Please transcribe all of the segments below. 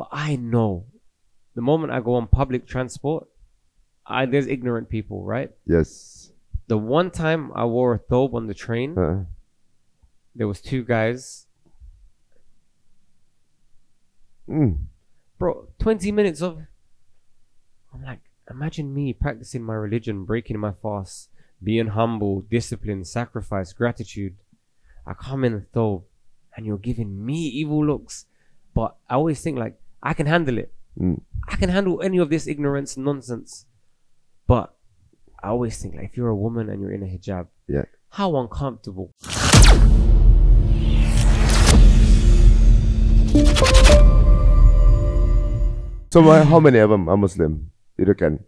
But I know the moment I go on public transport, there's ignorant people, right? Yes. The one time I wore a thobe on the train, there was two guys. Bro, 20 minutes of... I'm like, imagine me practicing my religion, breaking my fast, being humble, disciplined, sacrifice, gratitude. I come in a thobe and you're giving me evil looks. But I always think like, I can handle it. I can handle any of this ignorance nonsense. But I always think like, if you're a woman and you're in a hijab, how uncomfortable. So how many of them are Muslim? You reckon?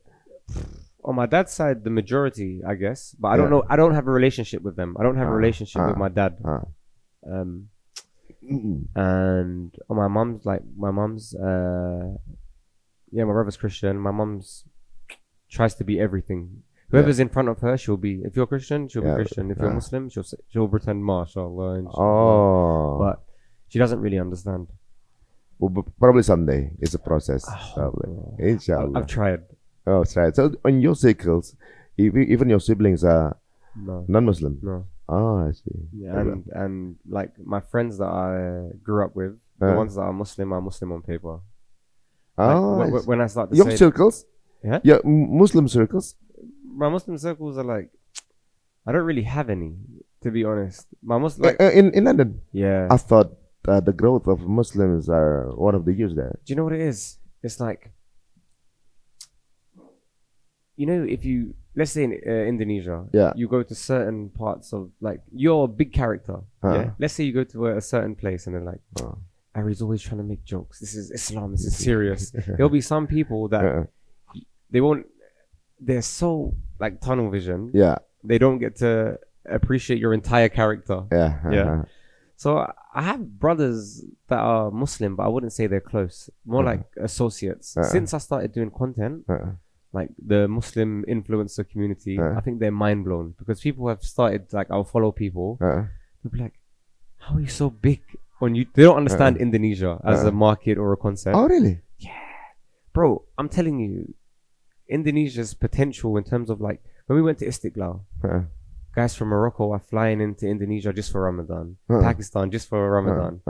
On my dad's side, the majority, I guess. But I don't know. I don't have a relationship with them. I don't have a relationship with my dad. And on my mom's, my brother's Christian. My mom's tries to be everything. Whoever's in front of her, she'll be. If you're Christian, she'll be Christian. If you're Muslim, she'll pretend mashallah. But she doesn't really understand. Well, probably someday. It's a process. Probably. Inshallah. I've tried. Oh, tried. So on your circles, even your siblings are non-Muslim. No. Oh, I see. Yeah, and like my friends that I grew up with, the ones that are Muslim on paper. Like, when I start to your say circles, yeah, Muslim circles. My Muslim circles are like, I don't really have any, to be honest. My Muslim in London. Yeah. I thought the growth of Muslims are one of the years there. Do you know what it is? It's like, you know, if you, let's say in Indonesia, you go to certain parts of, like, you're a big character. Let's say you go to a certain place and they're like, Ari's always trying to make jokes. This is Islam. This is serious. There'll be some people that they won't, they're so like tunnel vision. They don't get to appreciate your entire character. So I have brothers that are Muslim, but I wouldn't say they're close. More like associates. Since I started doing content, like the Muslim influencer community, I think they're mind blown because people have started, like, I'll follow people. They'll be like, how are you so big on you? They don't understand Indonesia as a market or a concept. Oh, really? Yeah. Bro, I'm telling you, Indonesia's potential in terms of, like, when we went to Istiqlal, guys from Morocco are flying into Indonesia just for Ramadan, Pakistan just for Ramadan,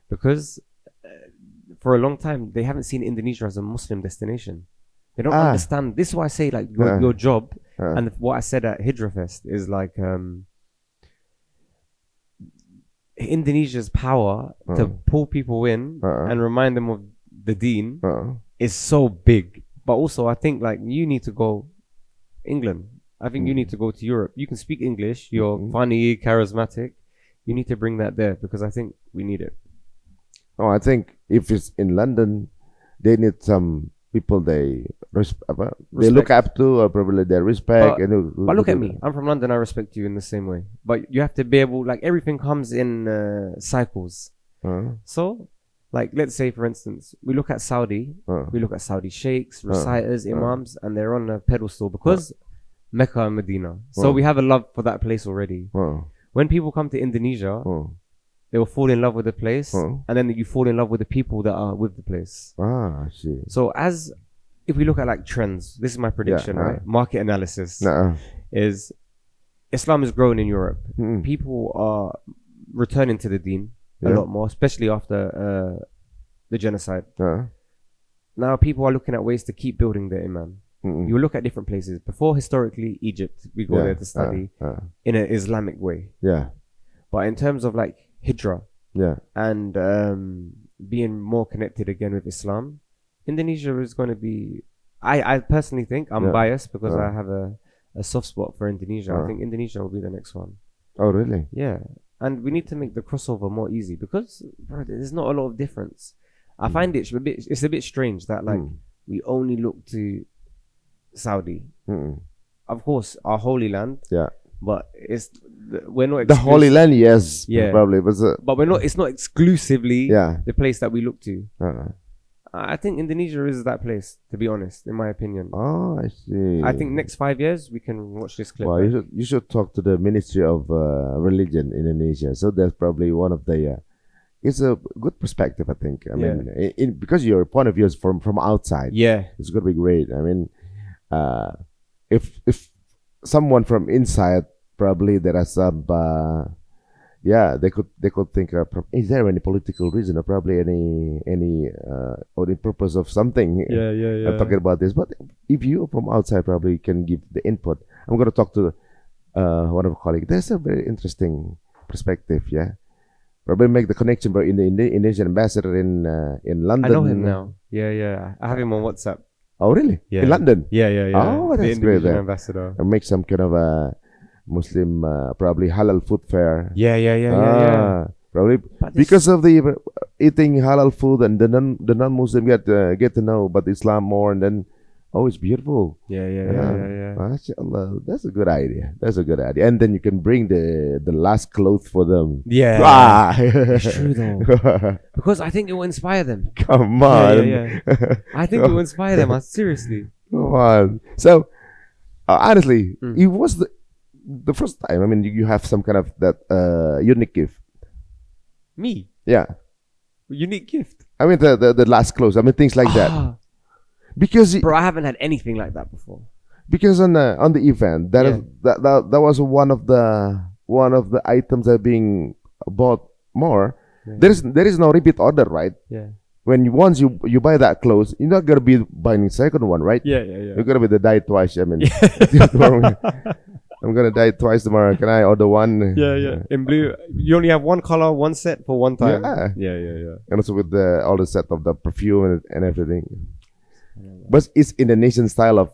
because for a long time they haven't seen Indonesia as a Muslim destination. They don't understand. This is why I say, like, your job and what I said at Hijra Fest is like Indonesia's power to pull people in and remind them of the deen is so big. But also I think, like, you need to go England. I think you need to go to Europe. You can speak English. You're funny, charismatic. You need to bring that there because I think we need it. Oh, I think if it's in London, they need some people they look up to, or probably they respect. But look at me. I'm from London. I respect you in the same way. But you have to be able, like, everything comes in cycles. So, like, let's say, for instance, we look at Saudi. We look at Saudi sheikhs, reciters, imams, and they're on a pedestal because Mecca and Medina. So we have a love for that place already. When people come to Indonesia, they will fall in love with the place, and then you fall in love with the people that are with the place. I see. So if we look at, like, trends, this is my prediction, right? Market analysis is Islam is growing in Europe. People are returning to the deen a lot more, especially after the genocide. Now people are looking at ways to keep building their iman. You look at different places. Before, historically, Egypt, we go there to study in an Islamic way. But in terms of, like, hijrah and being more connected again with Islam, Indonesia is going to be, I personally think, I'm biased because I have a soft spot for Indonesia. I think Indonesia will be the next one. Oh, really? Yeah. And we need to make the crossover more easy because, bro, there's not a lot of difference. I find it's a bit strange that, like, we only look to Saudi. Of course, our holy land. But we're not the Holy Land, yes, probably, but we're not. It's not exclusively the place that we look to. I think Indonesia is that place, to be honest, in my opinion. Oh, I see. I think next 5 years we can watch this clip. Well, you should talk to the Ministry of Religion in Indonesia. So that's probably one of the it's a good perspective, I think. I mean, because your point of view is from outside. Yeah, it's gonna be great. I mean, if someone from inside, probably there are some. They could think. Is there any political reason, or probably any or the purpose of something? I'm talking about this, but if you from outside, probably can give the input. I'm gonna talk to one of our colleagues. There's a very interesting perspective. Yeah. Probably make the connection, bro. In the Indonesian ambassador in London. I know him now. Yeah. I have him on WhatsApp. Oh, really? Yeah. In London? Yeah. Oh, that's the Indonesian great. ambassador. And make some kind of a Muslim, probably halal food fair. Yeah. Probably because of the eating halal food, and the non-Muslim get to know about Islam more, and then it's beautiful. Yeah. MashaAllah, that's a good idea. And then you can bring the last clothes for them. Yeah, it's true though, because I think it will inspire them. Come on. Yeah. I think it will inspire them. Seriously. Come on. So honestly, it was the first time. I mean, you have some kind of that unique gift. Me? Yeah. Unique gift. I mean, the last clothes. I mean, things like that. Because bro, I haven't had anything like that before. Because on the event, that was one of the items that are being bought more. Yeah. There is no repeat order, right? Yeah. When once you buy that clothes, you're not gonna be buying the second one, right? Yeah. You're gonna be the die twice. I mean, I'm gonna die twice tomorrow. Can I order one? Yeah. In blue, you only have one color, one set for one time. Yeah. And also with all the set of the perfume and everything. But it's Indonesian style of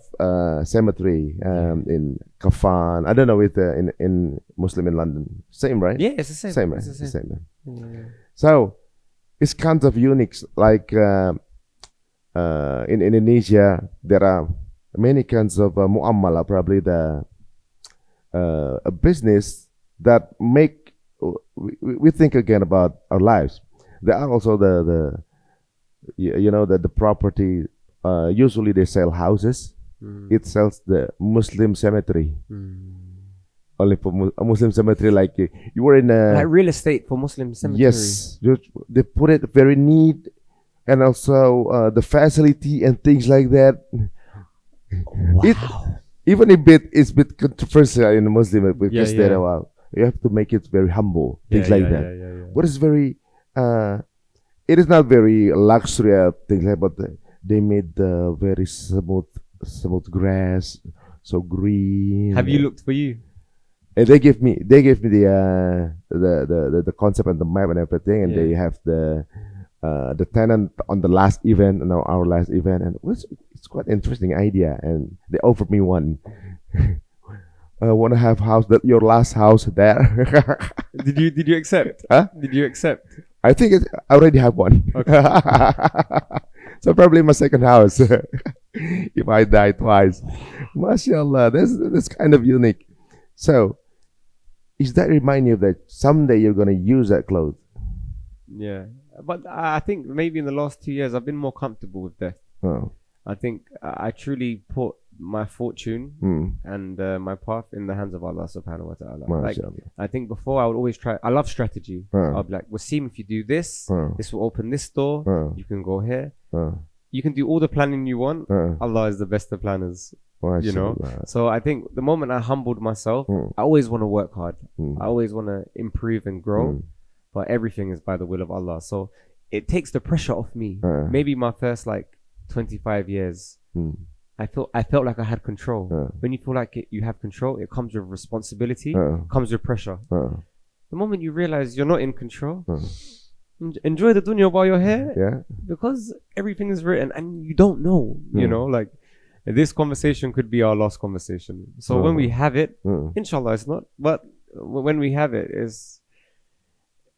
cemetery in kafan. I don't know with in Muslim in London. Same, right? Yeah, it's the same. Same, right? It's the same. Yeah. So it's kind of unique. Like in Indonesia, there are many kinds of muamalah. Probably a business that make we think again about our lives. There are also the property. Usually they sell houses. It sells the Muslim cemetery. Only for a Muslim cemetery, like you were in a like real estate for Muslim cemetery. Yes, they put it very neat, and also the facility and things like that. Wow. Even a bit, it's a bit controversial in the Muslim because they're you have to make it very humble, things like that. Yeah. But it's very, it is not very luxury things like, but they made the very smooth grass, so green. Have you looked for you? And they give me the concept and the map and everything, and they have the tenant on the last event and our last event, and it's quite interesting idea. And they offered me one. I want to have your last house there. Did you accept? Huh? Did you accept? I think I already have one. Okay. So probably my second house if I die twice. MashaAllah, that's kind of unique. So is that remind you that someday you're gonna use that clothes? Yeah, but I think maybe in the last 2 years I've been more comfortable with death. I think I truly put my fortune and my path in the hands of Allah subhanahu wa ta'ala. Like, I think before I would always try, I love strategy. I'll be like, Wasim, if you do this, this will open this door, you can go here. You can do all the planning you want. Allah is the best of planners. You know, so I think the moment I humbled myself, I always want to work hard. I always want to improve and grow, but everything is by the will of Allah. So it takes the pressure off me. Maybe my first 25 years, I felt like I had control. When you feel like you have control, it comes with responsibility, comes with pressure. The moment you realize you're not in control, enjoy the dunya while you're here, because everything is written and you don't know, you know, like this conversation could be our last conversation. So when we have it, inshallah it's not, but when we have it,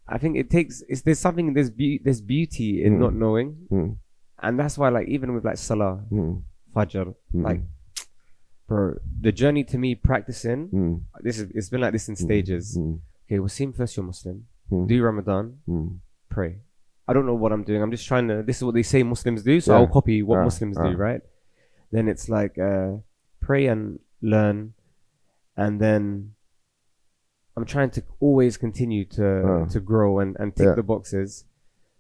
I think there's beauty in not knowing. And that's why, even with Salah, Fajr, bro, the journey to me practicing, it's been like this in stages. Okay, Wasim, first you're Muslim, do Ramadan, pray. I don't know what I'm doing. I'm just trying to, this is what they say Muslims do, so I'll copy what Muslims do, right? Then it's pray and learn, and then I'm trying to always continue to grow and tick the boxes.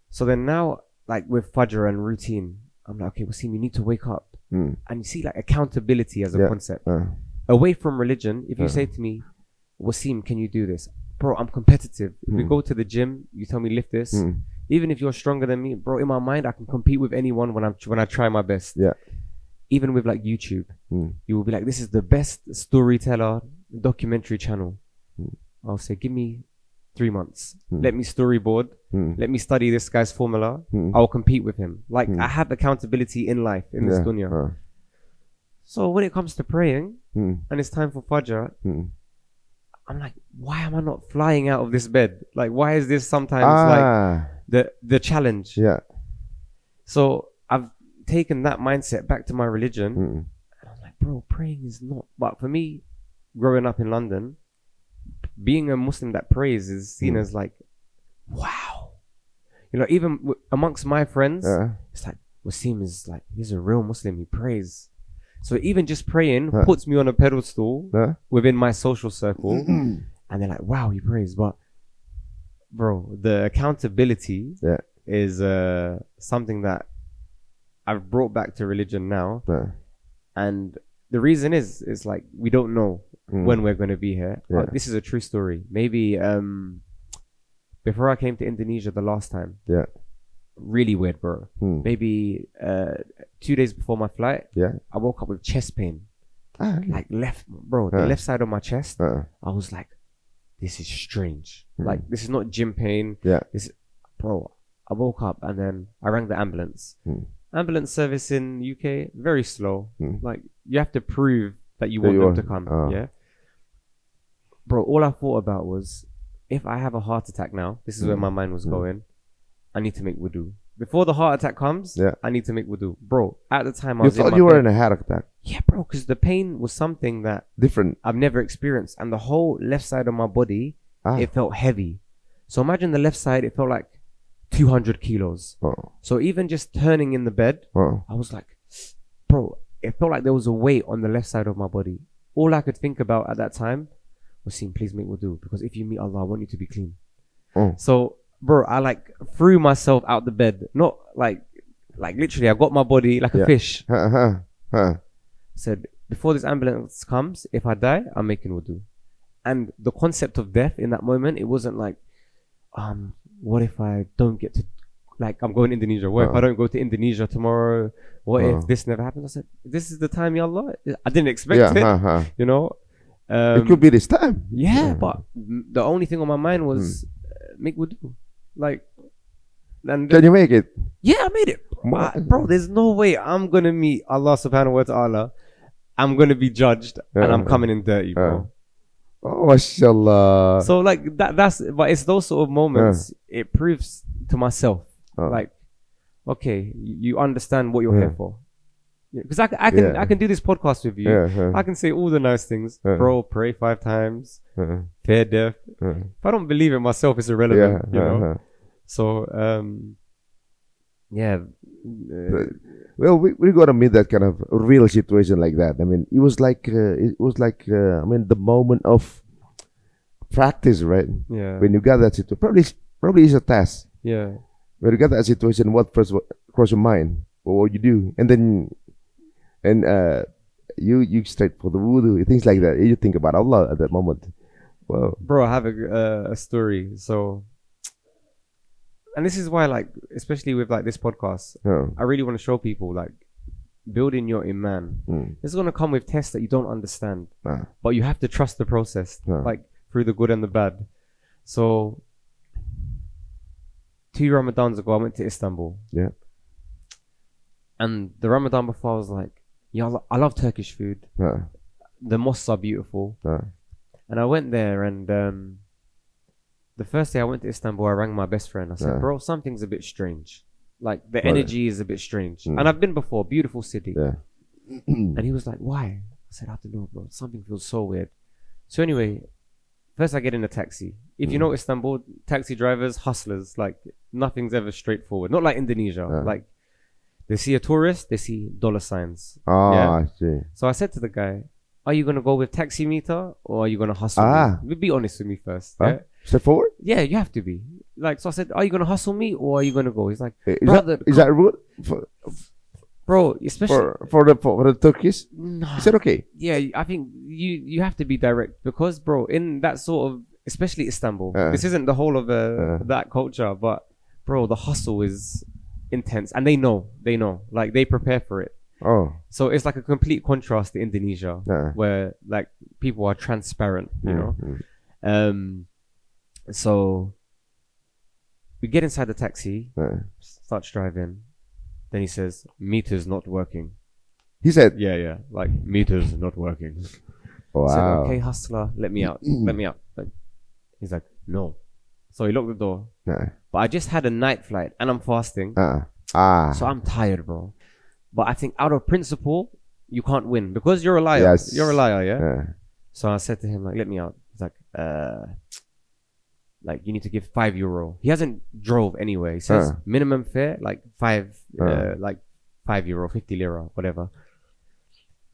So then now, like with Fajr and routine, I'm like, okay, Wasim, you need to wake up. And you see like accountability as a concept. Away from religion, if you say to me, Wasim, can you do this? Bro, I'm competitive. If we go to the gym, you tell me lift this. Even if you're stronger than me, bro, in my mind, I can compete with anyone when I try my best. Yeah. Even with like YouTube, you will be like, this is the best storyteller documentary channel. I'll say, give me 3 months. Let me storyboard. Let me study this guy's formula. I'll compete with him. Like I have accountability in life, in this dunya. So when it comes to praying and it's time for Fajr, I'm like, why am I not flying out of this bed? Like, why is this sometimes like the challenge? Yeah. So I've taken that mindset back to my religion. And I'm like, bro, praying is not. But for me, growing up in London, being a Muslim that prays is seen as like, wow. You know, even amongst my friends, it's like, Wasim is like, he's a real Muslim, he prays. So even just praying puts me on a pedestal within my social circle. And they're like, wow, he prays. But bro, the accountability is something that I've brought back to religion now. And the reason is, it's like, we don't know when we're going to be here. This is a true story. Maybe before I came to Indonesia the last time, really weird, bro. Maybe 2 days before my flight, I woke up with chest pain. Like the left side of my chest. I was like, this is strange. Like, this is not gym pain. Bro, I woke up and then I rang the ambulance. Ambulance service in UK, very slow. Like, you have to prove that you want them to come. Bro, all I thought about was, if I have a heart attack now, this is where my mind was going, I need to make wudu. Before the heart attack comes, I need to make wudu. Bro, at the time I was thought you were in a heart attack? Yeah, bro, because the pain was something that different I've never experienced. And the whole left side of my body, it felt heavy. So imagine the left side, it felt like 200 kilos. So even just turning in the bed, I was like, bro, it felt like there was a weight on the left side of my body. All I could think about at that time was saying, please make wudu, because if you meet Allah, I want you to be clean. So, bro, I like threw myself out the bed. Not like literally, I got my body like a fish. Said, before this ambulance comes, if I die, I'm making wudu. And the concept of death in that moment, it wasn't like, what if I don't get to, like, I'm going to Indonesia. What if I don't go to Indonesia tomorrow? What if this never happens? I said, this is the time, Ya Allah. I didn't expect it, you know. It could be this time. But the only thing on my mind was make wudu. Like, and can you make it? Yeah, I made it. Bro, there's no way I'm gonna meet Allah subhanahu wa ta'ala. I'm gonna be judged and I'm coming in dirty, bro. Oh, mashallah. So like that's but it's those sort of moments it proves to myself like, okay, you understand what you're here for. Because I can do this podcast with you. I can say all the nice things. Bro, pray 5 times. Fear death. If I don't believe it myself, it's irrelevant. You know. So well, we gotta meet that kind of real situation like that. I mean, it was like I mean, the moment of practice, right? When you got that situation, probably it's a test. When you got that situation, what first cross your mind? What would you do? And then you straight for the wudu, things like that. You think about Allah at that moment. Wow. Bro, I have a story. So, and this is why, like, especially with like this podcast, I really want to show people, like, building your iman. It's gonna come with tests that you don't understand, but you have to trust the process, like through the good and the bad. So, 2 Ramadans ago, I went to Istanbul. And the Ramadan before, I was like, yeah, I love Turkish food. The mosques are beautiful. And I went there, and the first day I went to Istanbul, I rang my best friend. I said, bro, something's a bit strange. Like, the energy is a bit strange. And I've been before, beautiful city. And he was like, why? I said, I don't know, bro. Something feels so weird. So anyway, first I get in a taxi. If you know Istanbul, taxi drivers, hustlers, like, nothing's ever straightforward. Not like Indonesia. Like, they see a tourist, they see dollar signs. I see. So I said to the guy, are you gonna go with taxi meter or are you gonna hustle me? Be honest with me first. Yeah? Straightforward? Yeah, you have to be. Like, so I said, are you gonna hustle me or are you gonna go? He's like, is that rude? Bro, especially for the Turkish? No. Is that okay? Yeah, I think you have to be direct because, bro, in that sort of, especially Istanbul, this isn't the whole of that culture, but bro, the hustle is intense, and they know, like they prepare for it. Oh, so it's like a complete contrast to Indonesia, where like people are transparent, you know. So we get inside the taxi, starts driving. Then he says, meter's not working. He said, yeah, like meter's not working. Wow. I said, okay, hustler, let me out, let me out. Like, he's like, no. So he locked the door. But I just had a night flight and I'm fasting. So I'm tired, bro. But I think out of principle, you can't win because you're a liar. Yes. You're a liar, yeah? So I said to him, like, let me out. He's like, you need to give €5. He hasn't drove anyway. He says minimum fare, like €5, €50 lira, whatever.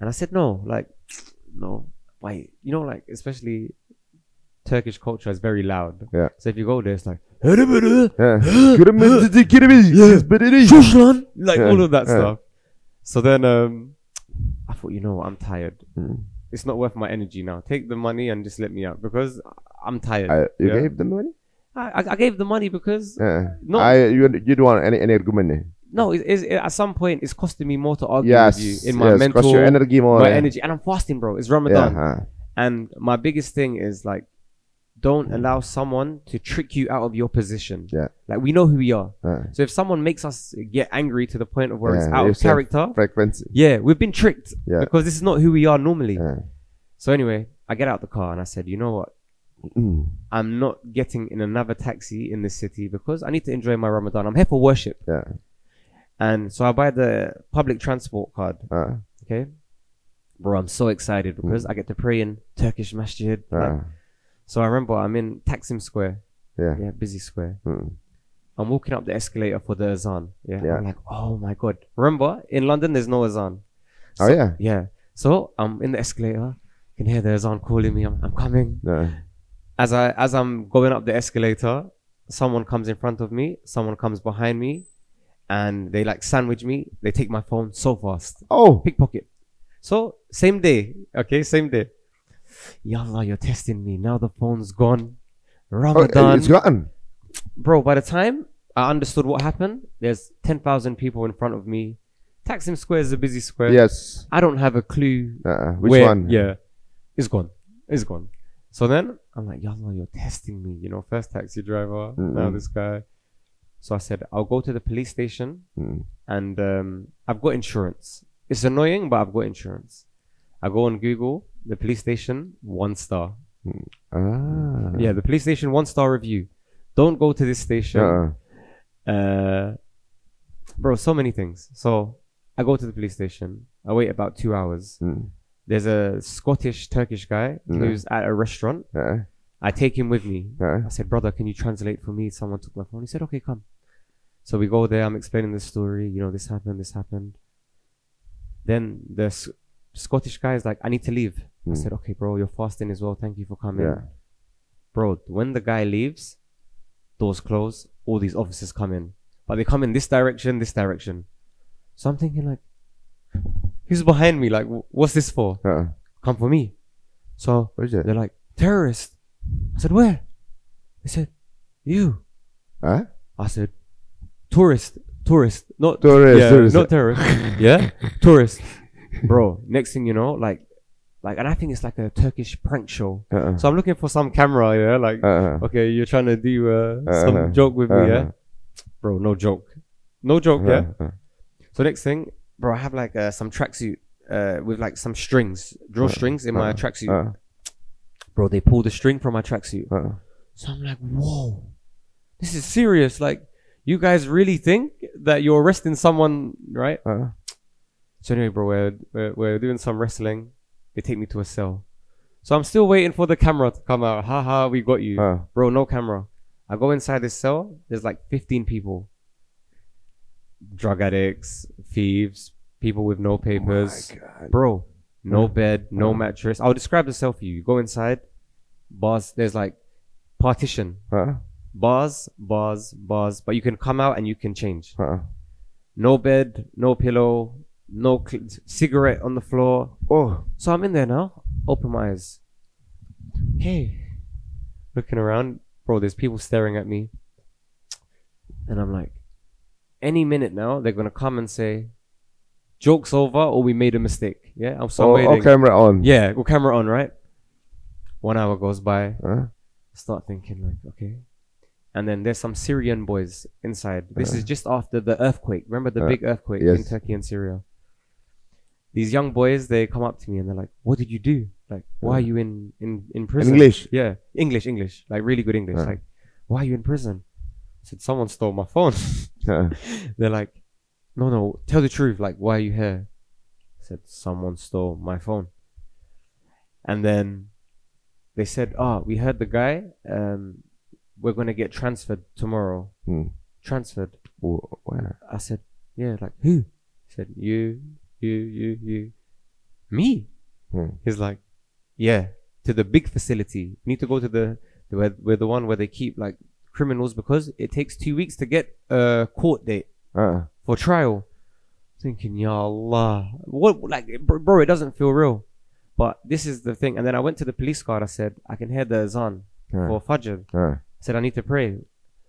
And I said, no, wait, you know, like, especially Turkish culture is very loud. Yeah. So if you go there, it's like, like all of that stuff. So then I thought, you know what, I'm tired. It's not worth my energy now. Take the money and just let me out because I'm tired. You gave them money? I gave the money because you don't want any argument. No, at some point it's costing me more to argue with you in my mental, cost your energy more, my energy, and I'm fasting, bro. It's Ramadan, and my biggest thing is like, don't allow someone to trick you out of your position. Yeah, like we know who we are. So if someone makes us get angry to the point of where it's out of character, frequency. Yeah, we've been tricked because this is not who we are normally. So anyway, I get out the car and I said, you know what? I'm not getting in another taxi in this city because I need to enjoy my Ramadan. I'm here for worship. Yeah. And so I buy the public transport card. Okay. Bro, I'm so excited because I get to pray in Turkish masjid. So I remember I'm in Taksim Square. Yeah, busy square. I'm walking up the escalator for the azan. Yeah. I'm like, oh my God. Remember, in London, there's no azan. So, yeah. So I'm in the escalator. You can hear the azan calling me. I'm coming. As I'm going up the escalator, someone comes in front of me, someone comes behind me, and they like sandwich me. They take my phone so fast. Oh, pickpocket. So same day. Okay, same day. Yallah, you're testing me. Now the phone's gone. Ramadan. It's gone. Bro, by the time I understood what happened, there's 10,000 people in front of me. Taksim Square is a busy square. Yes. I don't have a clue. Which one? Yeah. It's gone. It's gone. So then I'm like, Yallah, you're testing me. You know, first taxi driver, now this guy. So I said, I'll go to the police station and I've got insurance. It's annoying, but I've got insurance. I go on Google, the police station, 1 star. Yeah, the police station, 1-star review. Don't go to this station. Bro, so many things. So I go to the police station. I wait about 2 hours. There's a Scottish Turkish guy who's at a restaurant. I take him with me. I said, brother, can you translate for me? Someone took my phone. He said, okay, come. So we go there. I'm explaining the story. You know, this happened. Then the Scottish guy is like, I need to leave. I said, okay, bro, you're fasting as well. Thank you for coming. Bro, when the guy leaves, doors close, all these officers come in. But they come in this direction. So I'm thinking like, who's behind me? Like, what's this for? Come for me. So they're like, terrorist. I said, where? They said, you. I said, tourist. Not tourist. Not terrorist. Yeah, tourist. Bro, next thing you know, like, and I think it's like a Turkish prank show. So I'm looking for some camera, like, okay, you're trying to do some joke with me, bro, no joke, yeah. So next thing, bro, I have like some tracksuit with like some strings, drawstrings in my tracksuit. Bro, they pull the string from my tracksuit. So I'm like, whoa, this is serious. Like, you guys really think that you're arresting someone, right? So anyway, bro, we're doing some wrestling. They take me to a cell. So I'm still waiting for the camera to come out. Haha, we got you. Bro, no camera. I go inside this cell. There's like 15 people. Drug addicts, thieves, people with no papers. Oh my God. Bro, no bed, no mattress. I'll describe the cell for you. You go inside, bars, there's like partition. Bars, but you can come out and you can change. No bed, no pillow, no cigarette on the floor. So I'm in there now, open my eyes. Hey, looking around, bro, there's people staring at me. And I'm like, any minute now, they're going to come and say, joke's over or we made a mistake. Yeah, I'm so waiting. Camera on. Yeah, well, camera on, right? 1 hour goes by. Start thinking like, okay. And then there's some Syrian boys inside. This is just after the earthquake. Remember the big earthquake in Turkey and Syria? These young boys, they come up to me and they're like, what did you do? Like, why are you in prison? English? Yeah, English. Like really good English. Like, why are you in prison? I said, someone stole my phone. They're like, no, tell the truth. Like, why are you here? I said, someone stole my phone. And then they said, we heard the guy. We're going to get transferred tomorrow. Transferred. Where? I said, yeah, like, who? He said, you. Me? He's like, yeah, to the big facility. You need to go to the one where they keep like criminals, because it takes 2 weeks to get a court date for trial. Thinking, ya Allah, what? Like, bro, it doesn't feel real. But this is the thing. And then I went to the police guard. I said, I can hear the azan for Fajr. I said, I need to pray.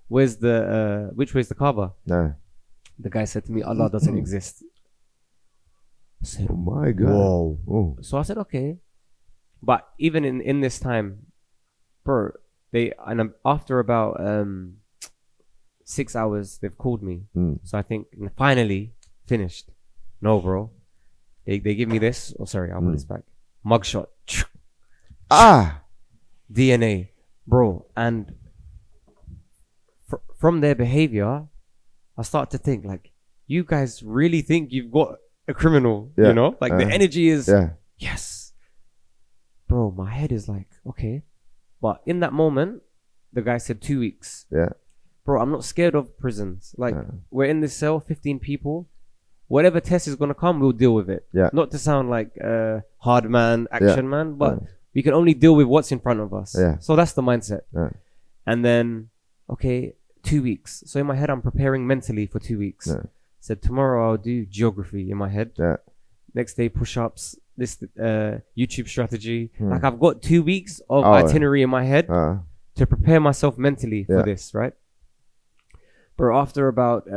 Which way's the Kaaba? The guy said to me, Allah doesn't exist. I said, oh my God. Whoa. So I said, okay. But even in this time, bro, after about 6 hours, they've called me. So I think finally finished. No, bro. They give me this. Oh, sorry, I'll put this back. Mugshot. DNA, bro. And from their behavior, I start to think like, you guys really think you've got a criminal, you know? Like the energy is, yes. Bro, my head is like, okay. But in that moment, the guy said 2 weeks. Bro, I'm not scared of prisons. Like, we're in this cell, 15 people. Whatever test is going to come, we'll deal with it. Not to sound like hard man, action man, but we can only deal with what's in front of us. So that's the mindset. And then, okay, 2 weeks. So in my head, I'm preparing mentally for 2 weeks. Said tomorrow I'll do geography in my head. Next day, push-ups, this YouTube strategy. Like, I've got 2 weeks of itinerary in my head to prepare myself mentally for this, right? Bro, after about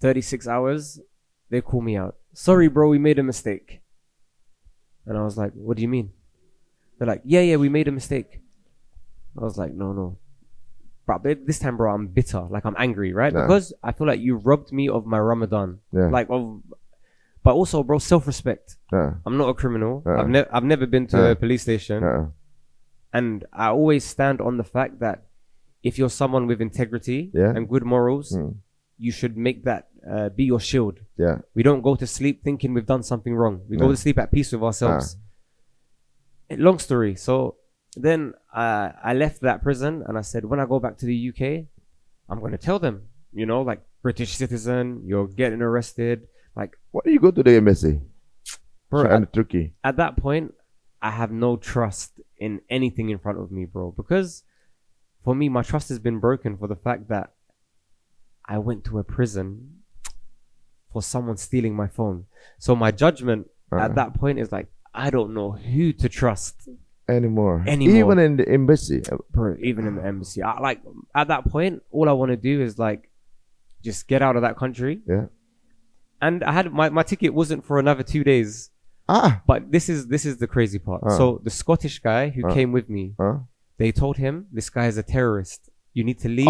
36 hours, they call me out. Sorry, bro, we made a mistake. And I was like, what do you mean? They're like, yeah, we made a mistake. I was like, no. Bro, this time, bro, I'm bitter. Like, I'm angry, right? Because I feel like you robbed me of my Ramadan. Like, but also, bro, self-respect. I'm not a criminal. I've never been to a police station. And I always stand on the fact that if you're someone with integrity and good morals, you should make that be your shield. We don't go to sleep thinking we've done something wrong. We go to sleep at peace with ourselves. Long story. So then I left that prison and I said, when I go back to the UK, I'm going to tell them, you know, like, British citizen, you're getting arrested. Like, why do you go to the embassy? Bro, and Turkey. At that point, I have no trust in anything in front of me, bro. Because for me, my trust has been broken for the fact that I went to a prison for someone stealing my phone. So my judgment at that point is like, I don't know who to trust anymore. Even in the embassy. Bro, even in the embassy. Like, at that point, all I want to do is like, just get out of that country. And I had my ticket wasn't for another 2 days. But this is the crazy part. So the Scottish guy who came with me, they told him, this guy is a terrorist. You need to leave.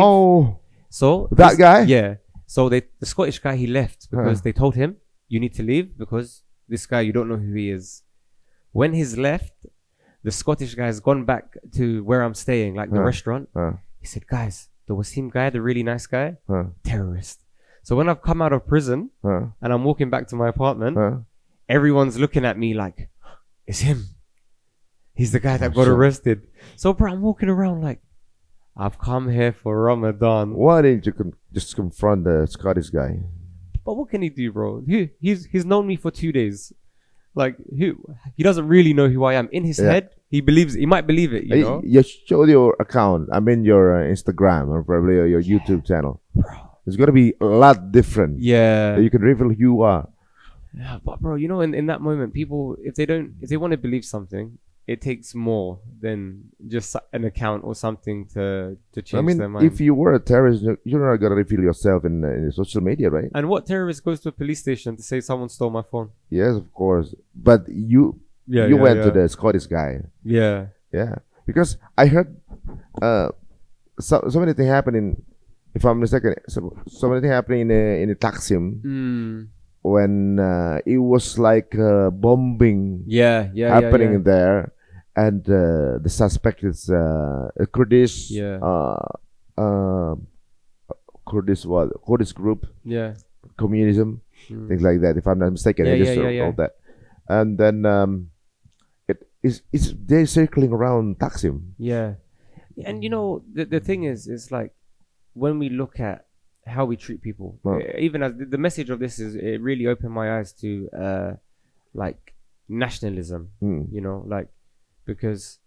So that guy? Yeah. So the Scottish guy, he left because they told him, you need to leave because this guy, you don't know who he is. When he's left, the Scottish guy has gone back to where I'm staying, like the restaurant. He said, guys, the Wasim guy, the really nice guy, terrorist. So when I've come out of prison and I'm walking back to my apartment, everyone's looking at me like, it's him. He's the guy that got arrested. So, bro, I'm walking around like, I've come here for Ramadan. Why didn't you just confront the Scottish guy? But what can he do, bro? He's known me for 2 days. Like he doesn't really know who I am. In his head, he might believe it, you know? You show your account, I mean your Instagram or probably your YouTube channel. Bro. It's gonna be a lot different. Yeah. You can reveal who you are. Yeah, but bro, you know, in that moment, people, if they want to believe something, it takes more than just an account or something to change their mind. If you were a terrorist, you're not gonna reveal yourself in social media, right? And what terrorist goes to a police station to say someone stole my phone? Yes, of course. But you went to the Scottish guy. Yeah. Yeah. Because I heard so many things happening. If I'm mistaken, so many things happening in the Taksim. When it was like bombing happening there, and the suspect is a Kurdish Kurdish group, communism, things like that. If I'm not mistaken, I just wrote that. And then it's they're circling around Taksim. Yeah, and you know the thing is, it's like when we look at how we treat people, even as the message of this is, it really opened my eyes to like nationalism, you know, like, because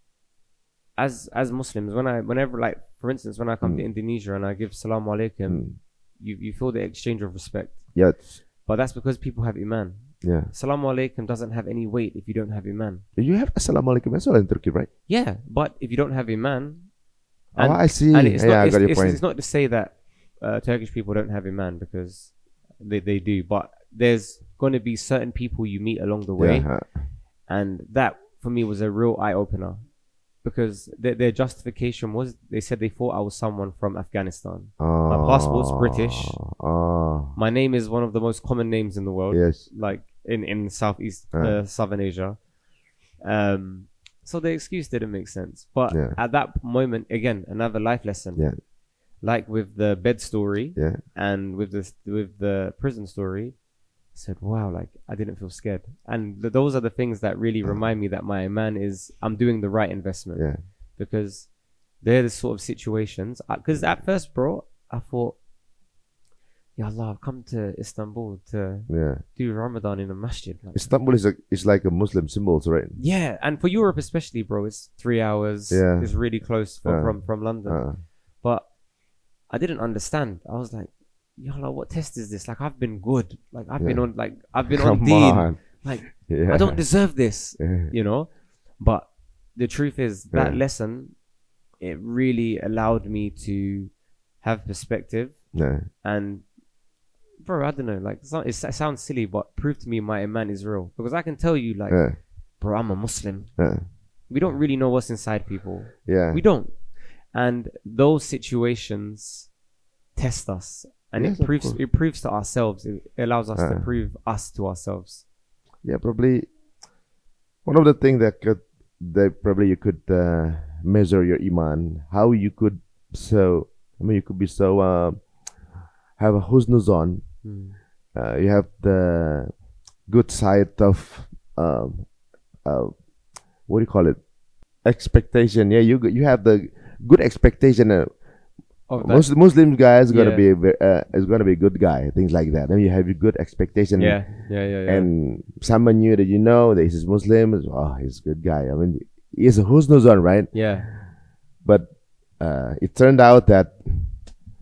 as Muslims, whenever like, for instance, when I come to Indonesia and I give salam alaikum, you feel the exchange of respect. Yes. But that's because people have iman. Yeah. Salam alaikum doesn't have any weight if you don't have iman. You have assalamu alaikum as well in Turkey, right? Yeah, but if you don't have iman, I see. And it's I got your point. It's not to say that Turkish people don't have iman, because they do, but there's going to be certain people you meet along the way, and that for me was a real eye-opener, because their justification was, they said they thought I was someone from Afghanistan. My passport's British. My name is one of the most common names in the world, like in Southeast Southern Asia. So the excuse didn't make sense, but at that moment, again, another life lesson. Like with the bed story, and with the prison story, I said, wow, like I didn't feel scared. And those are the things that really remind me that my iman is, I'm doing the right investment. Because they're the sort of situations, because at first, bro, I thought, Ya Allah, I've come to Istanbul to do Ramadan in a masjid. Like, Istanbul is like a Muslim symbol, right? Yeah, and for Europe especially, bro, it's 3 hours. It's really close from London. But I didn't understand. I was like, Ya Allah, what test is this? Like, I've been good. Like, I've been on deen. Like, I don't deserve this, you know? But the truth is, that lesson, it really allowed me to have perspective. And, bro, I don't know, like, it sounds silly, but prove to me my iman is real. Because I can tell you, like, bro, I'm a Muslim. We don't really know what's inside people. We don't. And those situations test us, and it proves to ourselves. It allows us to prove us to ourselves. Yeah, probably one of the things that probably you could measure your iman, how you could you could be so have a husnul zan. You have the good side of what do you call it? Expectation. Yeah, you have the good expectation. Muslim guy is gonna be a good guy, things like that. Then you have a good expectation. And someone new that you know that he's Muslim, he's a good guy. I mean, he's a husnul zan, right? But it turned out that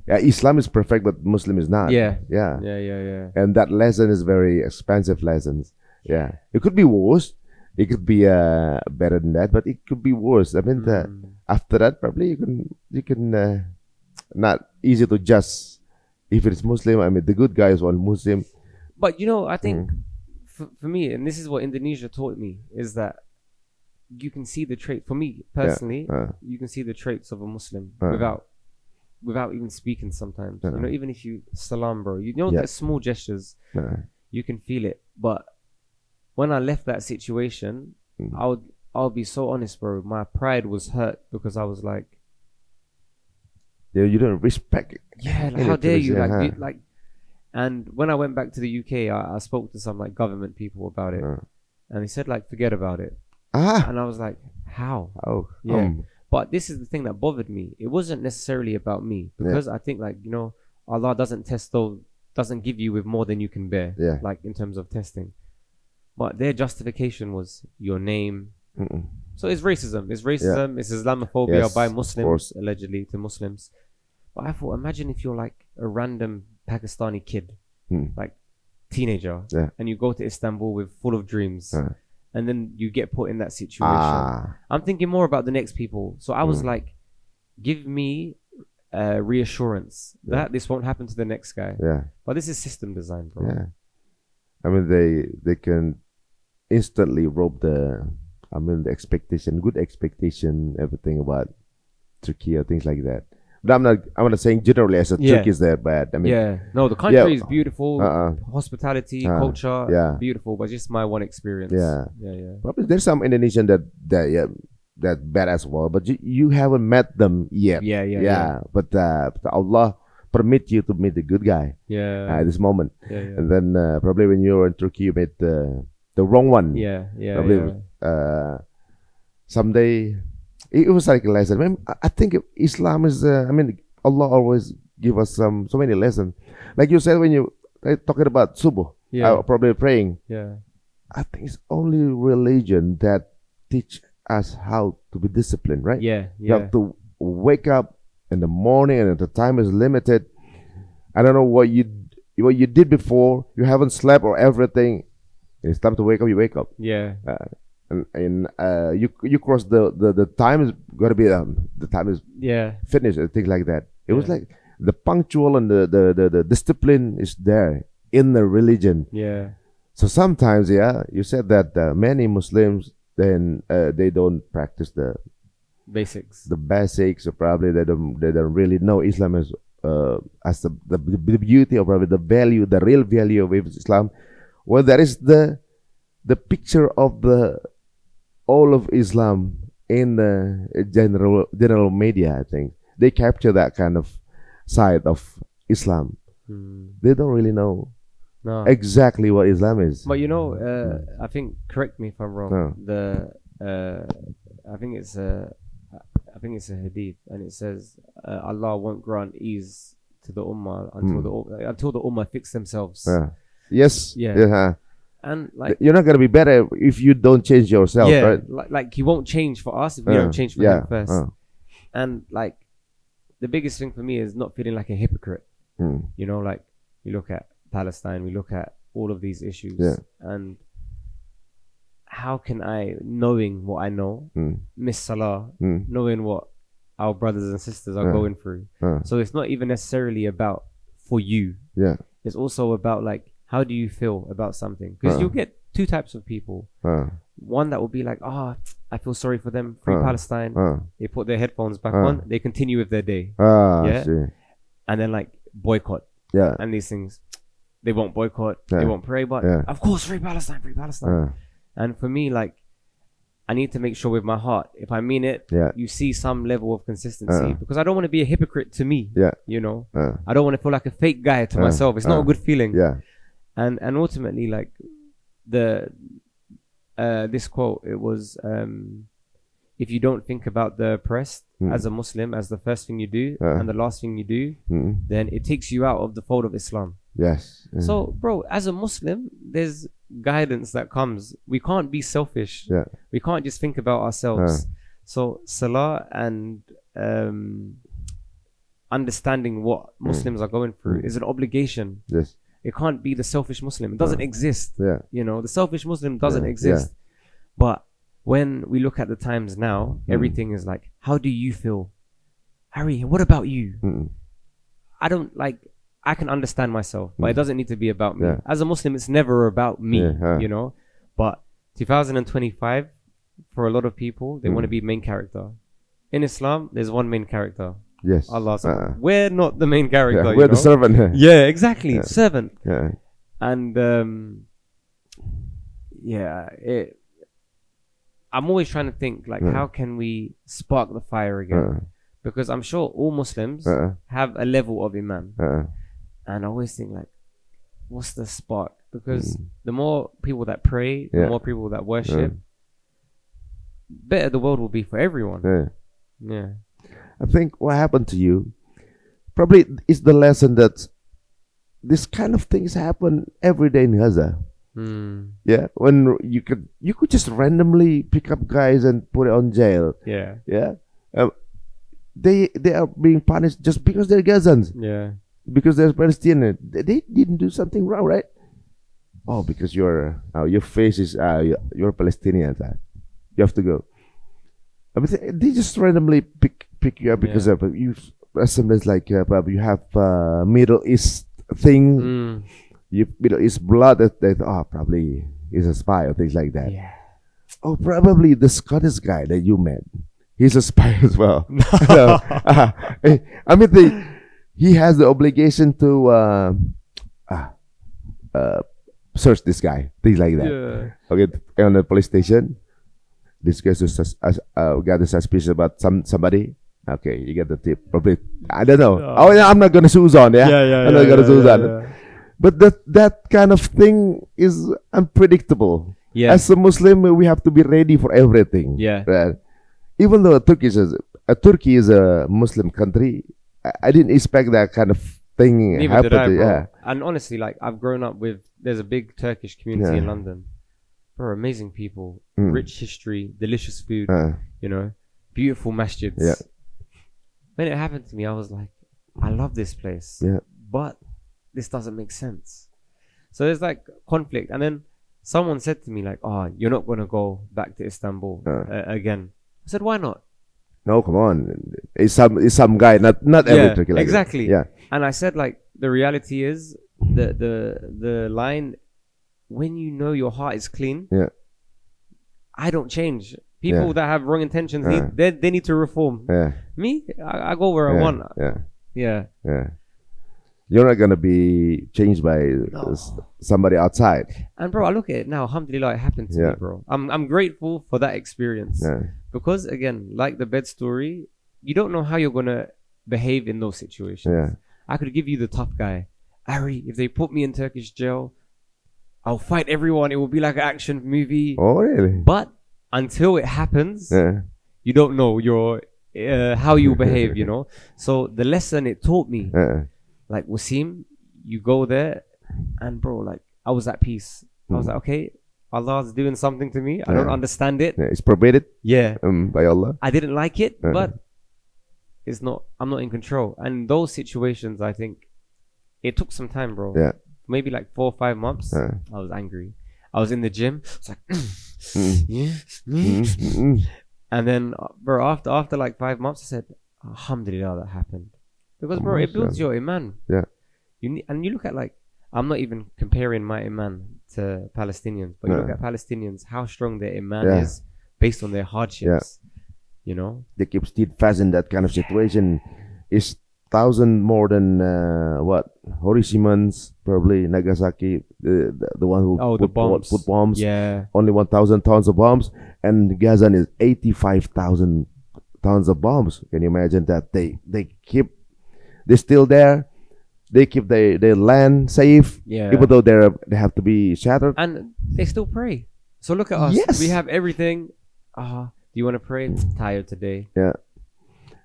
Islam is perfect, but Muslim is not. And that lesson is very expensive lessons. It could be worse. It could be better than that, but it could be worse. I mean, after that, probably you can not easy to judge if it's Muslim. I mean, the good guy is one Muslim. But you know, I think for me, and this is what Indonesia taught me, is that you can see the trait. For me personally, you can see the traits of a Muslim without even speaking. Sometimes, you know, even if you salam, bro, you know that small gestures, you can feel it. But when I left that situation, I'll be so honest, bro. My pride was hurt, because I was like, you don't respect it. Like, how dare you? Like, and when I went back to the UK, I spoke to some like government people about it, and they said like, forget about it. And I was like, how? But this is the thing that bothered me. It wasn't necessarily about me, because I think, like, you know, Allah doesn't give you with more than you can bear. Like, in terms of testing. But their justification was your name. So it's racism. It's racism. It's Islamophobia by Muslims, allegedly, to Muslims. But I thought, imagine if you're like a random Pakistani kid, like teenager, and you go to Istanbul with full of dreams, and then you get put in that situation. I'm thinking more about the next people. So I was like, give me reassurance that this won't happen to the next guy. But this is system design, bro. I mean, they can instantly rob the expectation, good expectation, everything about Turkey or things like that. But I'm not saying generally as a Turkey is that bad. I mean, no, the country is beautiful, hospitality, culture, beautiful, but just my one experience. Probably there's some Indonesian that bad as well, but you haven't met them yet. But Allah permit you to meet the good guy. At this moment. And then probably when you're in Turkey, you met the wrong one. Probably someday it was like a lesson. I mean, I think Islam is. I mean, Allah always give us so many lessons. Like you said when you talking about subuh, probably praying. I think it's only religion that teach us how to be disciplined, right? You have to wake up in the morning, and the time is limited. I don't know what you did before. You haven't slept or everything. It's time to wake up. You wake up. And you cross the time is gonna be the time is finished and things like that. It was like the punctual and the discipline is there in the religion. So sometimes you said that many Muslims then they don't practice the basics, or probably they don't really know Islam as the beauty or probably the value, the real value of Islam. Well, that is the picture of all of Islam in the general media. I think they capture that kind of side of Islam. They don't really know exactly what Islam is. But you know, I think, correct me if I'm wrong. I think it's a hadith, and it says Allah won't grant ease to the ummah until the ummah fix themselves. And like, you're not gonna be better if you don't change yourself, right? Like he won't change for us if we don't change for him first. And like the biggest thing for me is not feeling like a hypocrite. You know, like we look at Palestine, we look at all of these issues, and how can I, knowing what I know, miss Salah, knowing what our brothers and sisters are going through? So it's not even necessarily about for you. It's also about like, how do you feel about something? Because you'll get two types of people. One that will be like, I feel sorry for them, free Palestine. They put their headphones back on, they continue with their day. And then like boycott. And these things, they won't boycott, they won't pray, but of course, free Palestine, free Palestine. And for me, like, I need to make sure with my heart, if I mean it, you see some level of consistency, because I don't want to be a hypocrite to me. You know, I don't want to feel like a fake guy to myself. It's not a good feeling. And ultimately, like this quote, it was, if you don't think about the oppressed as a Muslim as the first thing you do and the last thing you do, then it takes you out of the fold of Islam. So, bro, as a Muslim, there's guidance that comes. We can't be selfish. We can't just think about ourselves. So, Salah and understanding what Muslims are going through is an obligation. It can't be the selfish Muslim. It doesn't exist. You know, the selfish Muslim doesn't exist. But when we look at the times now, everything is like, how do you feel? Harry, what about you? I don't like, I can understand myself, but it doesn't need to be about me. As a Muslim, it's never about me, you know. But 2025, for a lot of people, they want to be main character. In Islam, there's one main character. Allah. We're not the main character. We're the servant. Exactly. Servant. And I'm always trying to think like, how can we spark the fire again? Because I'm sure all Muslims have a level of iman. And I always think like, what's the spark? Because the more people that pray, the more people that worship, better the world will be for everyone. I think what happened to you probably is the lesson that this kind of things happen every day in Gaza. Yeah, when you could just randomly pick up guys and put it on jail. Yeah. They are being punished just because they're Gazans. Yeah. Because they're Palestinian. They didn't do something wrong, right? Oh, because your face is you're Palestinian. You have to go. I mean, they just randomly pick you up because of you. Sometimes like probably you have Middle East thing. You Middle East blood. That probably is a spy or things like that. Yeah. Oh, probably the Scottish guy that you met. He's a spy as well. I mean, he has the obligation to search this guy, things like that. Yeah. Okay, on the police station, this guy got a suspicion about somebody. Okay, you get the tip. Probably, I don't know. Oh, yeah, I'm not gonna Susan. I'm not gonna Susan. But that kind of thing is unpredictable. Yeah. As a Muslim, we have to be ready for everything. Yeah. Right? Even though Turkey is a Muslim country, I didn't expect that kind of thing Neither did I, happen. bro. And honestly, like I've grown up with. There's a big Turkish community in London. Bro, amazing people, rich history, delicious food. You know, beautiful masjids. Yeah. When it happened to me, I was like, I love this place. Yeah. But this doesn't make sense. So there's like conflict. And then someone said to me like, oh, you're not going to go back to Istanbul again. I said, why not? No, come on. It's some guy, not every Turkey like exactly. That. Yeah. And I said like, the reality is the line, when you know your heart is clean, I don't change. People that have wrong intentions, they need to reform. Me, I go where I want. Yeah. You're not gonna be changed by somebody outside. And bro, I look at it now. Alhamdulillah, it happened to me, bro. I'm grateful for that experience because again, like the bed story, you don't know how you're gonna behave in those situations. I could give you the tough guy. Ari, if they put me in Turkish jail, I'll fight everyone. It will be like an action movie. Oh, really? But until it happens, you don't know how you behave, you know. So the lesson it taught me, like Wasim, you go there, and bro, like I was at peace. I was like, okay, Allah's doing something to me. I don't understand it. It's probated. By Allah. I didn't like it, but it's not. I'm not in control. And those situations, I think, it took some time, bro. Maybe like 4 or 5 months. I was angry. I was in the gym. It's like, and then, bro, after like 5 months, I said, Alhamdulillah, that happened. Because, bro, it builds your iman. And you look at like, I'm not even comparing my iman to Palestinians, but you look at Palestinians, how strong their iman is based on their hardships. You know, they keep steadfast in that kind of situation. It's 1,000 more than Hiroshimans, probably Nagasaki, the one who put bombs. Only 1,000 tons of bombs, and Gaza is 85,000 tons of bombs. Can you imagine that? They're still there. They keep their land safe, even though they have to be shattered, and they still pray. So look at us. Yes. We have everything. Do you want to pray? I'm tired today.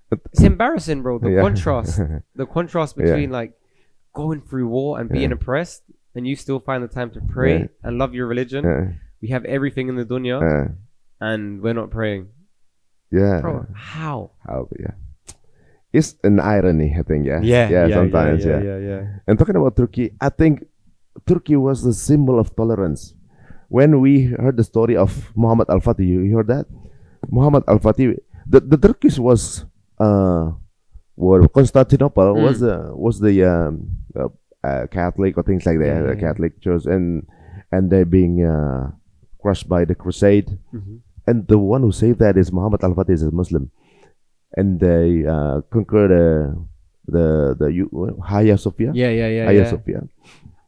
It's embarrassing, bro. The contrast between like going through war and being oppressed, and you still find the time to pray and love your religion. We have everything in the dunya, and we're not praying. Bro, how? It's an irony, I think. Sometimes. And talking about Turkey, I think Turkey was the symbol of tolerance. When we heard the story of Muhammad Al-Fatih, you heard that? Muhammad Al-Fatih, the Turkish was Constantinople was the Catholic or things like that, Catholic church, and they're being crushed by the crusade. And the one who saved that is Muhammad Al-Fatih, is a Muslim, and they conquered the Hagia Sophia. Hagia Sophia.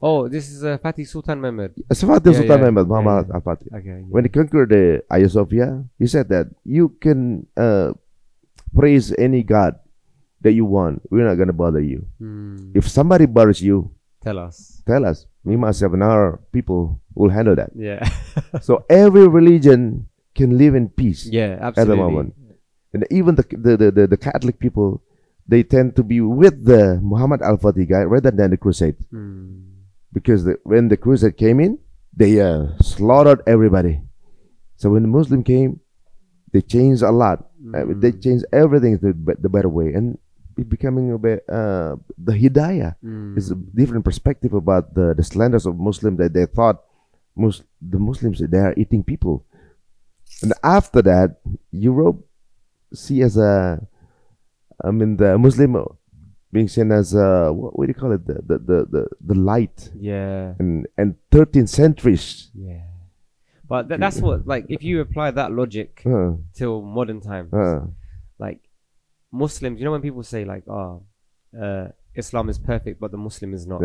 Oh, this is Fatih Sultan Mehmed. Fatih Sultan Mehmed, Muhammad Al-Fatih. When he conquered the Hagia Sophia, he said that you can praise any god that you want. We're not gonna bother you. If somebody bothers you, tell us. We must have our people will handle that. So every religion can live in peace. Absolutely. At the moment, and even the Catholic people, they tend to be with the Muhammad Al-Fatih guy rather than the crusade. Because when the crusade came in, they slaughtered everybody. So when the Muslim came, they changed a lot. They changed everything to the better way, and it becoming a bit the hidayah is a different perspective about the slanders of Muslims, that they thought the Muslims, they are eating people. And after that, Europe see as the Muslim being seen as what do you call it, the light, and 13th centuries. But that's what, like, if you apply that logic till modern times, like Muslims, you know, when people say like, Islam is perfect but the Muslim is not,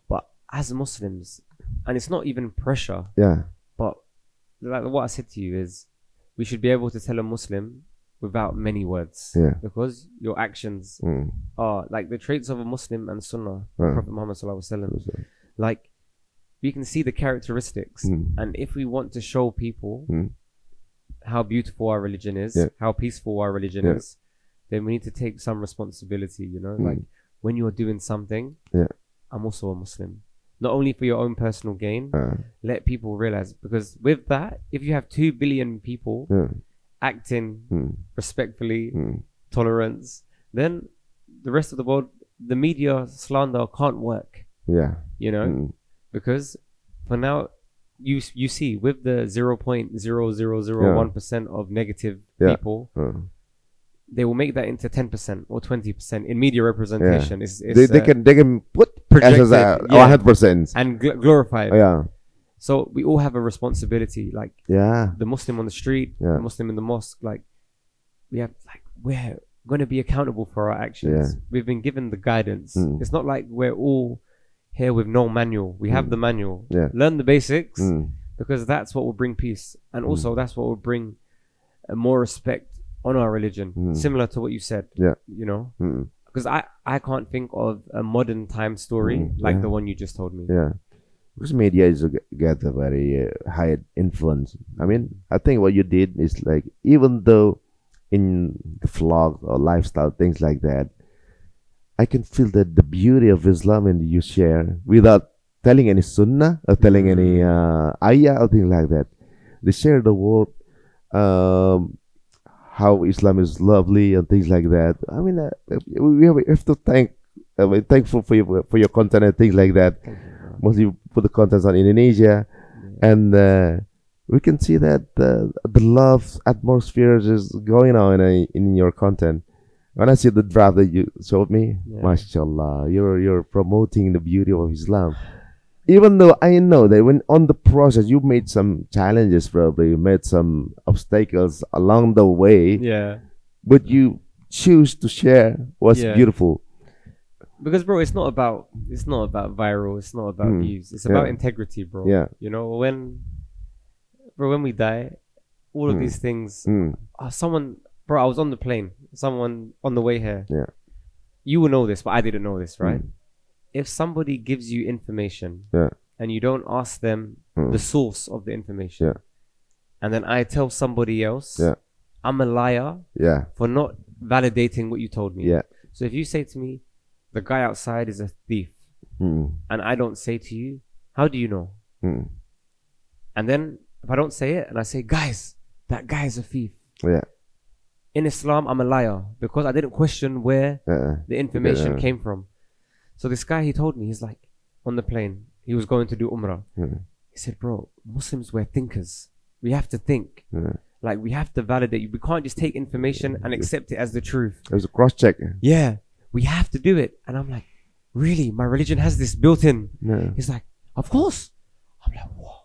but as Muslims, and it's not even pressure, but like what I said to you is, we should be able to tell a Muslim without many words, because your actions are like the traits of a Muslim and Sunnah, Prophet Muhammad sallallahu alaihi wasallam. Like, we can see the characteristics, and if we want to show people how beautiful our religion is, how peaceful our religion is, then we need to take some responsibility, you know, like when you're doing something, I'm also a Muslim, not only for your own personal gain, let people realize, because with that, if you have 2 billion people acting respectfully, tolerance, then the rest of the world, the media slander can't work, you know, because for now, you see with the 0.0001% of negative people, they will make that into 10% or 20% in media representation. They can put as 100% and glorify it. So we all have a responsibility, like the Muslim on the street, the Muslim in the mosque. Like, we have, like, we're going to be accountable for our actions. We've been given the guidance. It's not like we're all here with no manual. We have the manual. Learn the basics, because that's what will bring peace, and also that's what will bring more respect on our religion, similar to what you said. You know, because I can't think of a modern time story like the one you just told me. Because media is get a very high influence. I mean, I think what you did is, like, even though in the vlog or lifestyle things like that, I can feel that the beauty of Islam, and you share without telling any sunnah or telling any ayah or things like that. They share the world, how Islam is lovely and things like that. I mean, we have to thankful for your content and things like that. Mostly put the contents on Indonesia, and we can see that the love atmosphere is going on in your content. When I see the draft that you showed me, mashallah, you're promoting the beauty of Islam. Even though I know that when on the process you made some challenges, probably you made some obstacles along the way. But you choose to share what's beautiful. Because, bro, it's not about viral. It's not about views. It's about integrity, bro. You know, when we die, all of these things. Bro, I was on the plane. Someone on the way here. You will know this, but I didn't know this, right? If somebody gives you information and you don't ask them the source of the information, and then I tell somebody else, I'm a liar for not validating what you told me. So if you say to me, the guy outside is a thief, and I don't say to you, how do you know? And then if I don't say it and I say, guys, that guy is a thief. In Islam, I'm a liar because I didn't question where the information came from. So this guy, he told me, he's like, on the plane, he was going to do Umrah. He said, bro, Muslims, we're thinkers. We have to think. Like, we have to validate you. We can't just take information and accept it as the truth. There's a cross-check. We have to do it. And I'm like, really? My religion has this built in? He's like, of course. I'm like, whoa.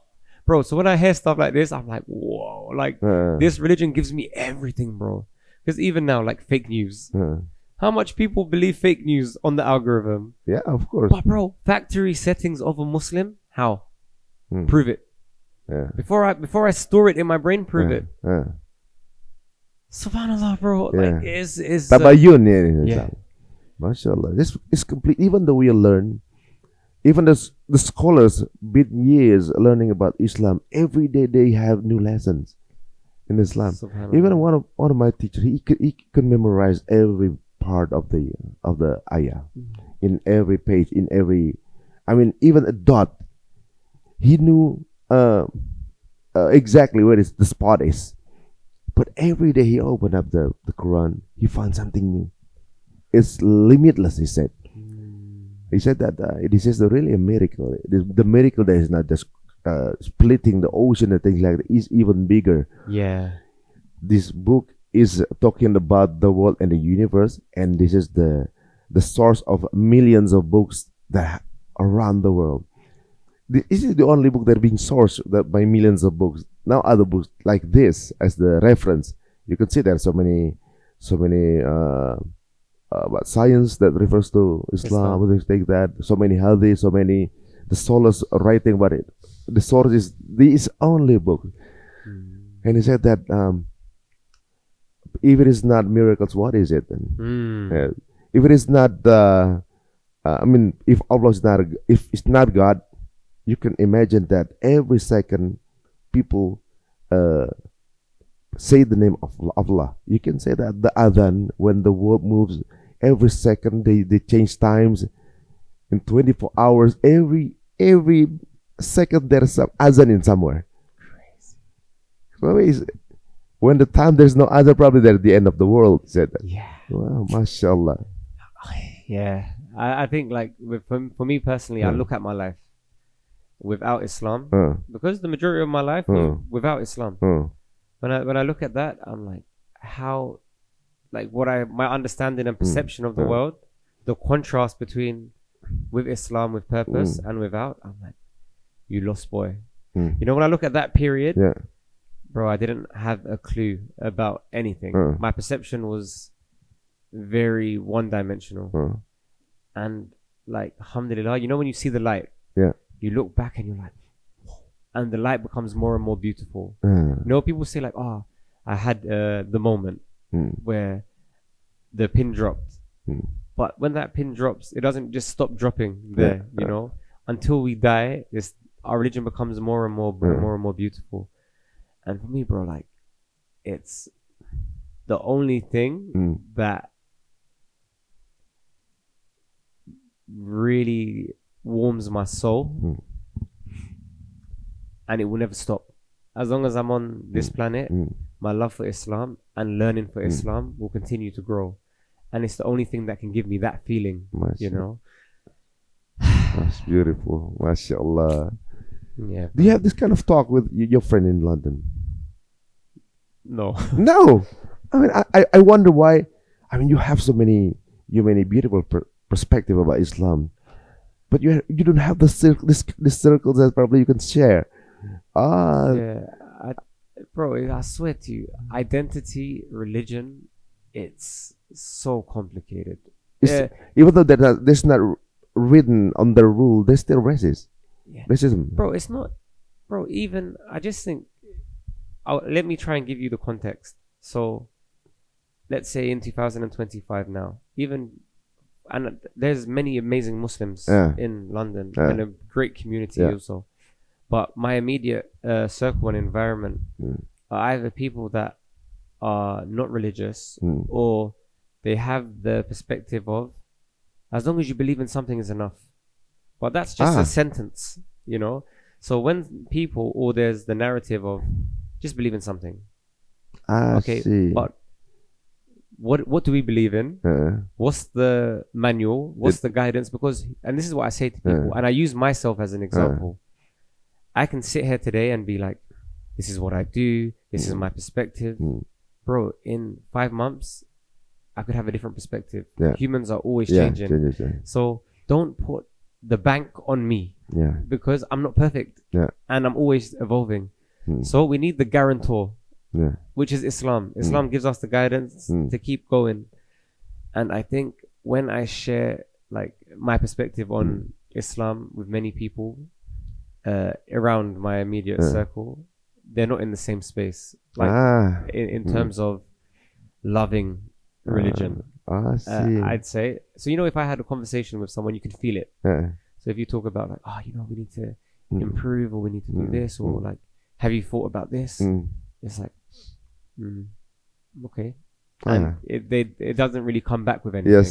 Bro, so when I hear stuff like this, I'm like, whoa. Like, this religion gives me everything, bro. Because even now, like, fake news. How much people believe fake news on the algorithm? Of course. But, bro, factory settings of a Muslim? How? Prove it. Before I store it in my brain, prove it. Subhanallah, bro. Like, it's Tabayun, mashallah. This is complete. Even though we learn, even the scholars been years learning about Islam, every day they have new lessons in Islam. Even one of my teachers, he could memorize every part of the ayah, in every page, in every, I mean, even a dot. He knew exactly where the spot is. But every day he opened up the Quran, he found something new. It's limitless, he said. He said that this is really a miracle. The miracle that is not just splitting the ocean and things like that, is even bigger. Yeah. This book is talking about the world and the universe, and this is the source of millions of books that around the world. This is the only book that being sourced by millions of books. Now other books like this as the reference, you can see there are so many about science that refers to Islam, things like that. So many hadith, so many the scholars writing about it. The source is this only book. And he said that if it is not miracles, what is it then? If it is not if Allah is not, if it's not God, you can imagine that every second people say the name of Allah. You can say that the adhan, when the world moves, every second they change times. In 24 hours, every second there's some adhan in somewhere. Crazy. So when the time there's no adhan, probably they're at the end of the world. Said that. Yeah. Wow, mashallah. Yeah. I think like for me personally, I look at my life without Islam, because the majority of my life was without Islam. When I look at that, I'm like, how, like my understanding and perception of the world, the contrast between with Islam with purpose and without, I'm like, you lost boy. You know, when I look at that period, bro, I didn't have a clue about anything. My perception was very one-dimensional. And like, alhamdulillah, you know, when you see the light, you look back and you're like, whoa, and the light becomes more and more beautiful. You know, people say like, oh, I had the moment where the pin dropped. But when that pin drops, it doesn't just stop dropping there, you know, until we die. Our religion becomes more and more beautiful. And for me, bro, like, it's the only thing that really warms my soul, and it will never stop. As long as I'm on this planet, my love for Islam and learning for Islam will continue to grow. And it's the only thing that can give me that feeling, you know. That's beautiful. MashaAllah. Yeah. Do you have this kind of talk with your friend in London? No. No. I mean, I wonder why. I mean, you have so many beautiful perspective about Islam, but you don't have this circles that probably you can share. Bro, I swear to you, identity, religion, it's so complicated. Even though there's not written on the rule, there's still racism. Bro, it's not. Bro, even I just think. Let me try and give you the context. So, let's say in 2025 now, and there's many amazing Muslims in London and a great community also. But my immediate circle and environment are either people that are not religious, or they have the perspective of, as long as you believe in something is enough. But that's just a sentence, you know. So when people, or there's the narrative of just believe in something. See. But what do we believe in? What's the manual? What's the guidance? Because, and this is what I say to people, and I use myself as an example. I can sit here today and be like, this is what I do, this is my perspective. Bro, in 5 months, I could have a different perspective. Humans are always changing. So don't put the bank on me, because I'm not perfect, and I'm always evolving. So we need the guarantor, which is Islam. Islam gives us the guidance to keep going. And I think when I share like my perspective on Islam with many people around my immediate circle, they're not in the same space, like in terms of loving religion. I'd say so. You know, if I had a conversation with someone, you could feel it. So if you talk about like, oh, you know, we need to improve, or we need to do this, or like, have you thought about this? It's like, okay, and it doesn't really come back with anything.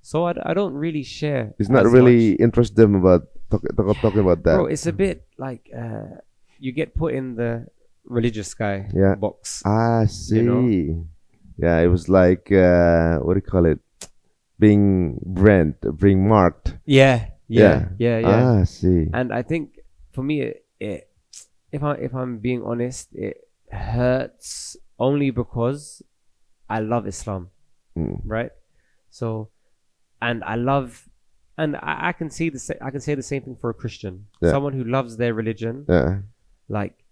So I don't really share. It's not really interest them about talking about that. Bro, it's a bit like you get put in the religious guy box. I see. You know? Yeah, it was like what do you call it? Being marked. Yeah. I see. And I think for me, if I'm being honest, it hurts only because I love Islam, right? So, and I can say the same thing for a Christian, someone who loves their religion. Like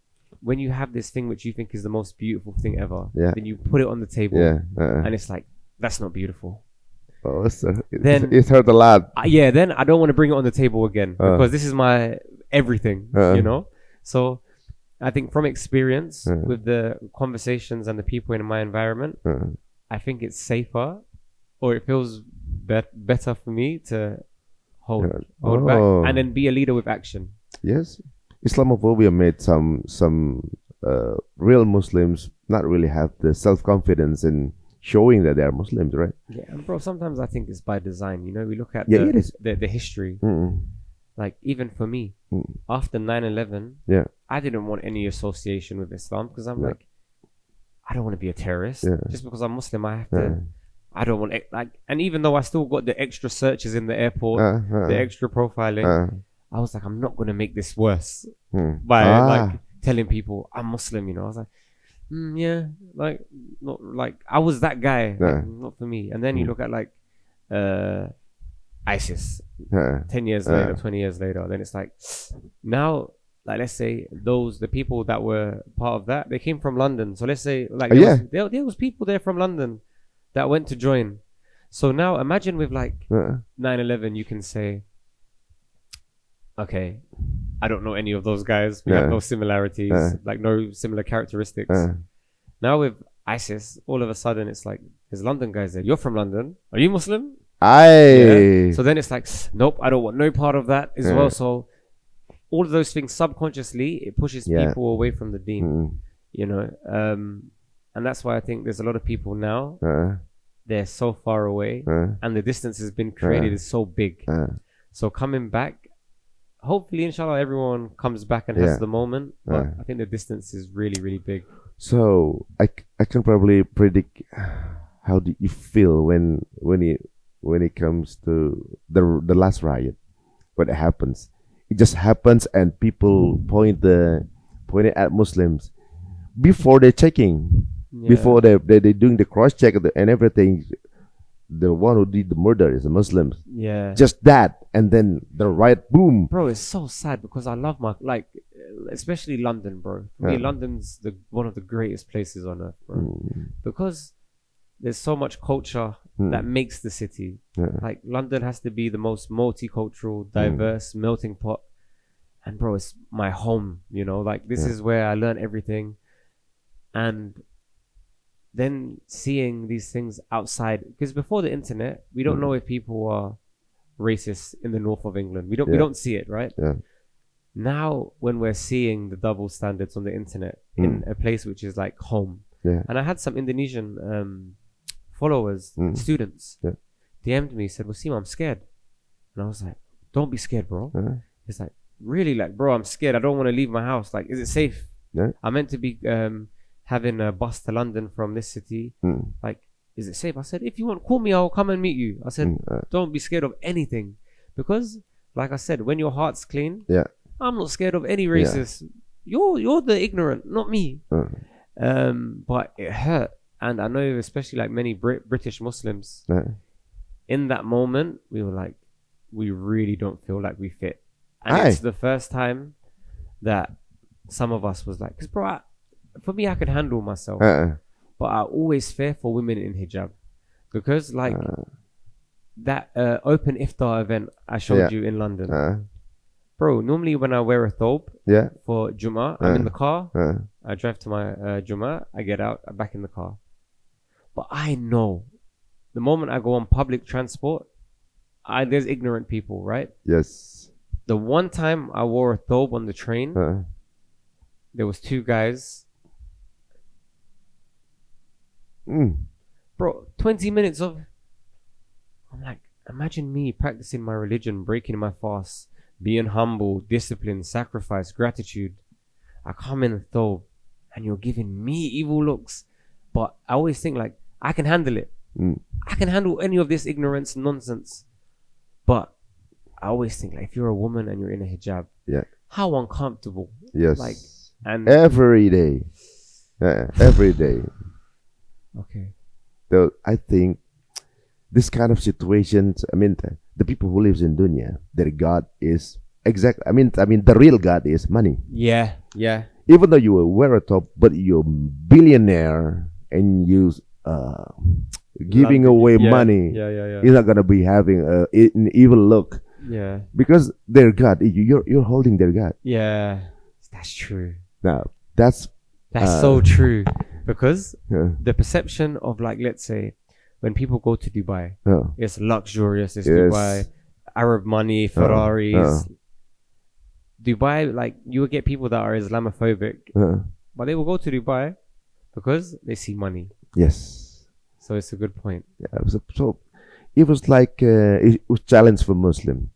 when you have this thing which you think is the most beautiful thing ever, then you put it on the table, and it's like, that's not beautiful. Oh, then it hurt a lot. Then I don't want to bring it on the table again because this is my everything, you know. So I think from experience with the conversations and the people in my environment, I think it's safer, or it feels better for me to hold back and then be a leader with action. Yes, Islamophobia made some real Muslims not really have the self-confidence in showing that they are Muslims, right? Yeah, and bro, sometimes I think it's by design. You know, we look at the history. Like even for me, after 9/11, I didn't want any association with Islam because I'm like, I don't want to be a terrorist. Just because I'm Muslim, I have to. I don't want and even though I still got the extra searches in the airport, the extra profiling, I was like, I'm not gonna make this worse by like telling people I'm Muslim. You know, I was like, like not like I was that guy, like, not for me. And then you look at like ISIS 10 years later, 20 years later, then it's like now, like let's say the people that were part of that, they came from London. So let's say like there was people there from London that went to join. So now imagine with like 9/11, you can say, okay, I don't know any of those guys. We have no similarities, like no similar characteristics. Now with ISIS, all of a sudden it's like there's London guys there. You're from London. Are you Muslim? So then it's like, nope, I don't want no part of that as well. So all of those things subconsciously, it pushes people away from the deen, you know. And that's why I think there's a lot of people now, they're so far away and the distance has been created is so big. So coming back, hopefully, inshallah, everyone comes back and has the moment. But I think the distance is really, really big. So I can probably predict how do you feel when it comes to the last riot, what happens. It just happens and people point it at Muslims before they're checking, before they're doing the cross check and everything. The one who did the murder is a Muslim. Just that, and then the riot, boom. Bro, it's so sad because I love especially London, bro. For me, London's one of the greatest places on earth, bro. Because there's so much culture that makes the city. Like London has to be the most multicultural, diverse melting pot. And bro, it's my home, you know, like this is where I learn everything. And then seeing these things outside, because before the internet, we don't know if people are racist in the north of England. We don't see it, right? Now when we're seeing the double standards on the internet in a place which is like home. And I had some Indonesian followers, students, DM'd me, said, Wasim, I'm scared. And I was like, don't be scared, bro. It's like, really, like, bro, I'm scared. I don't want to leave my house. Like, is it safe? I'm meant to be having a bus to London from this city. Like, is it safe? I said, if you want, call me, I'll come and meet you. I said, don't be scared of anything. Because, like I said, when your heart's clean, I'm not scared of any racist. You're the ignorant, not me. But it hurt. And I know, especially like many British Muslims, in that moment, we were like, we really don't feel like we fit. And it's the first time that some of us was like, because bro, for me, I could handle myself. But I always fear for women in hijab. Because like that open iftar event I showed you in London. Bro, normally when I wear a thobe for Jummah, I'm in the car. I drive to my Jummah, I get out, I'm back in the car. But I know the moment I go on public transport, there's ignorant people, right? Yes. The one time I wore a thobe on the train, there was two guys. Bro, 20 minutes of... I'm like, imagine me practicing my religion, breaking my fast, being humble, discipline, sacrifice, gratitude. I come in the thobe and you're giving me evil looks. But I always think like, I can handle it. I can handle any of this ignorance nonsense. But I always think like, if you're a woman and you're in a hijab, how uncomfortable. Yes. Like, and every day. Every day. Okay. So I think this kind of situations, I mean, the people who lives in dunya, their God is I mean, the real God is money. Yeah, yeah. Even though you wear a top, but you're billionaire and you giving away money, you're not gonna be having an evil look. Yeah. Because their God, you're holding their God. Yeah, that's true. Now that's so true. Because the perception of like, let's say, when people go to Dubai, it's luxurious, it's Dubai, Arab money, Ferraris. Dubai, like, you will get people that are Islamophobic, but they will go to Dubai because they see money. Yes. So it's a good point. Yeah, so it was like it was challenge for Muslim.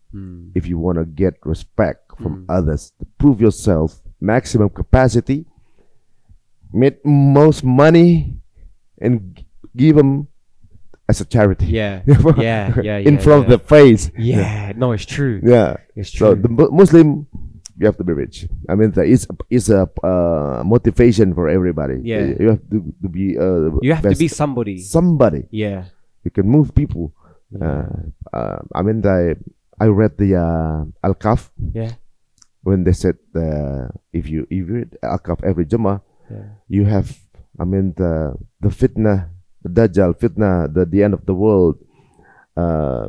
If you want to get respect from others, to prove yourself, maximum capacity, make most money, and give them as a charity. Yeah, in front of the face. Yeah, no, it's true. Yeah, it's true. So the Muslim, you have to be rich. I mean, it's a motivation for everybody. Yeah, you have to be. You have to be somebody. Somebody. Yeah, you can move people. I mean, I read the Al-Kaf. Yeah. When they said if you read Al-Kaf every Jummah, you have, I mean, the fitna, the Dajjal fitna, the end of the world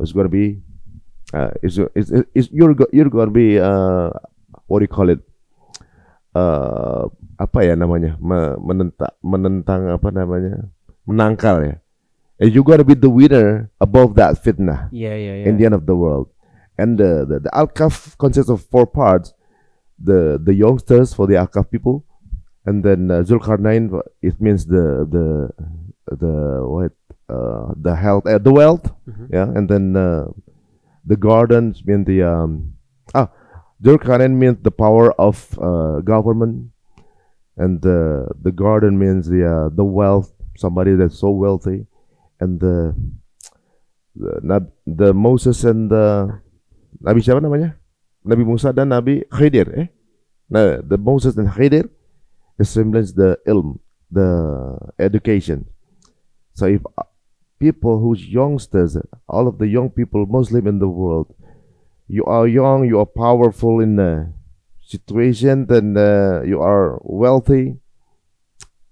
is going to be you're going to be what do you call it, apa ya namanya, menentang apa namanya, menangkal ya, and you're going to be the winner above that fitna in the end of the world. And the Al-Kaf consists of 4 parts: the youngsters for the Al-Kaf people, and then Zulkarnain, it means the health, the wealth, and then the gardens mean the Zulkarnain means the power of government, and the garden means the wealth, somebody that's so wealthy, and the Moses and the Nabi siapa namanya? Nabi Musa dan Nabi Khidir. The Moses and Khidir resembles the ilm, the education. So if people who's youngsters, all of the young people, Muslim in the world, you are young, you are powerful in a situation, then you are wealthy,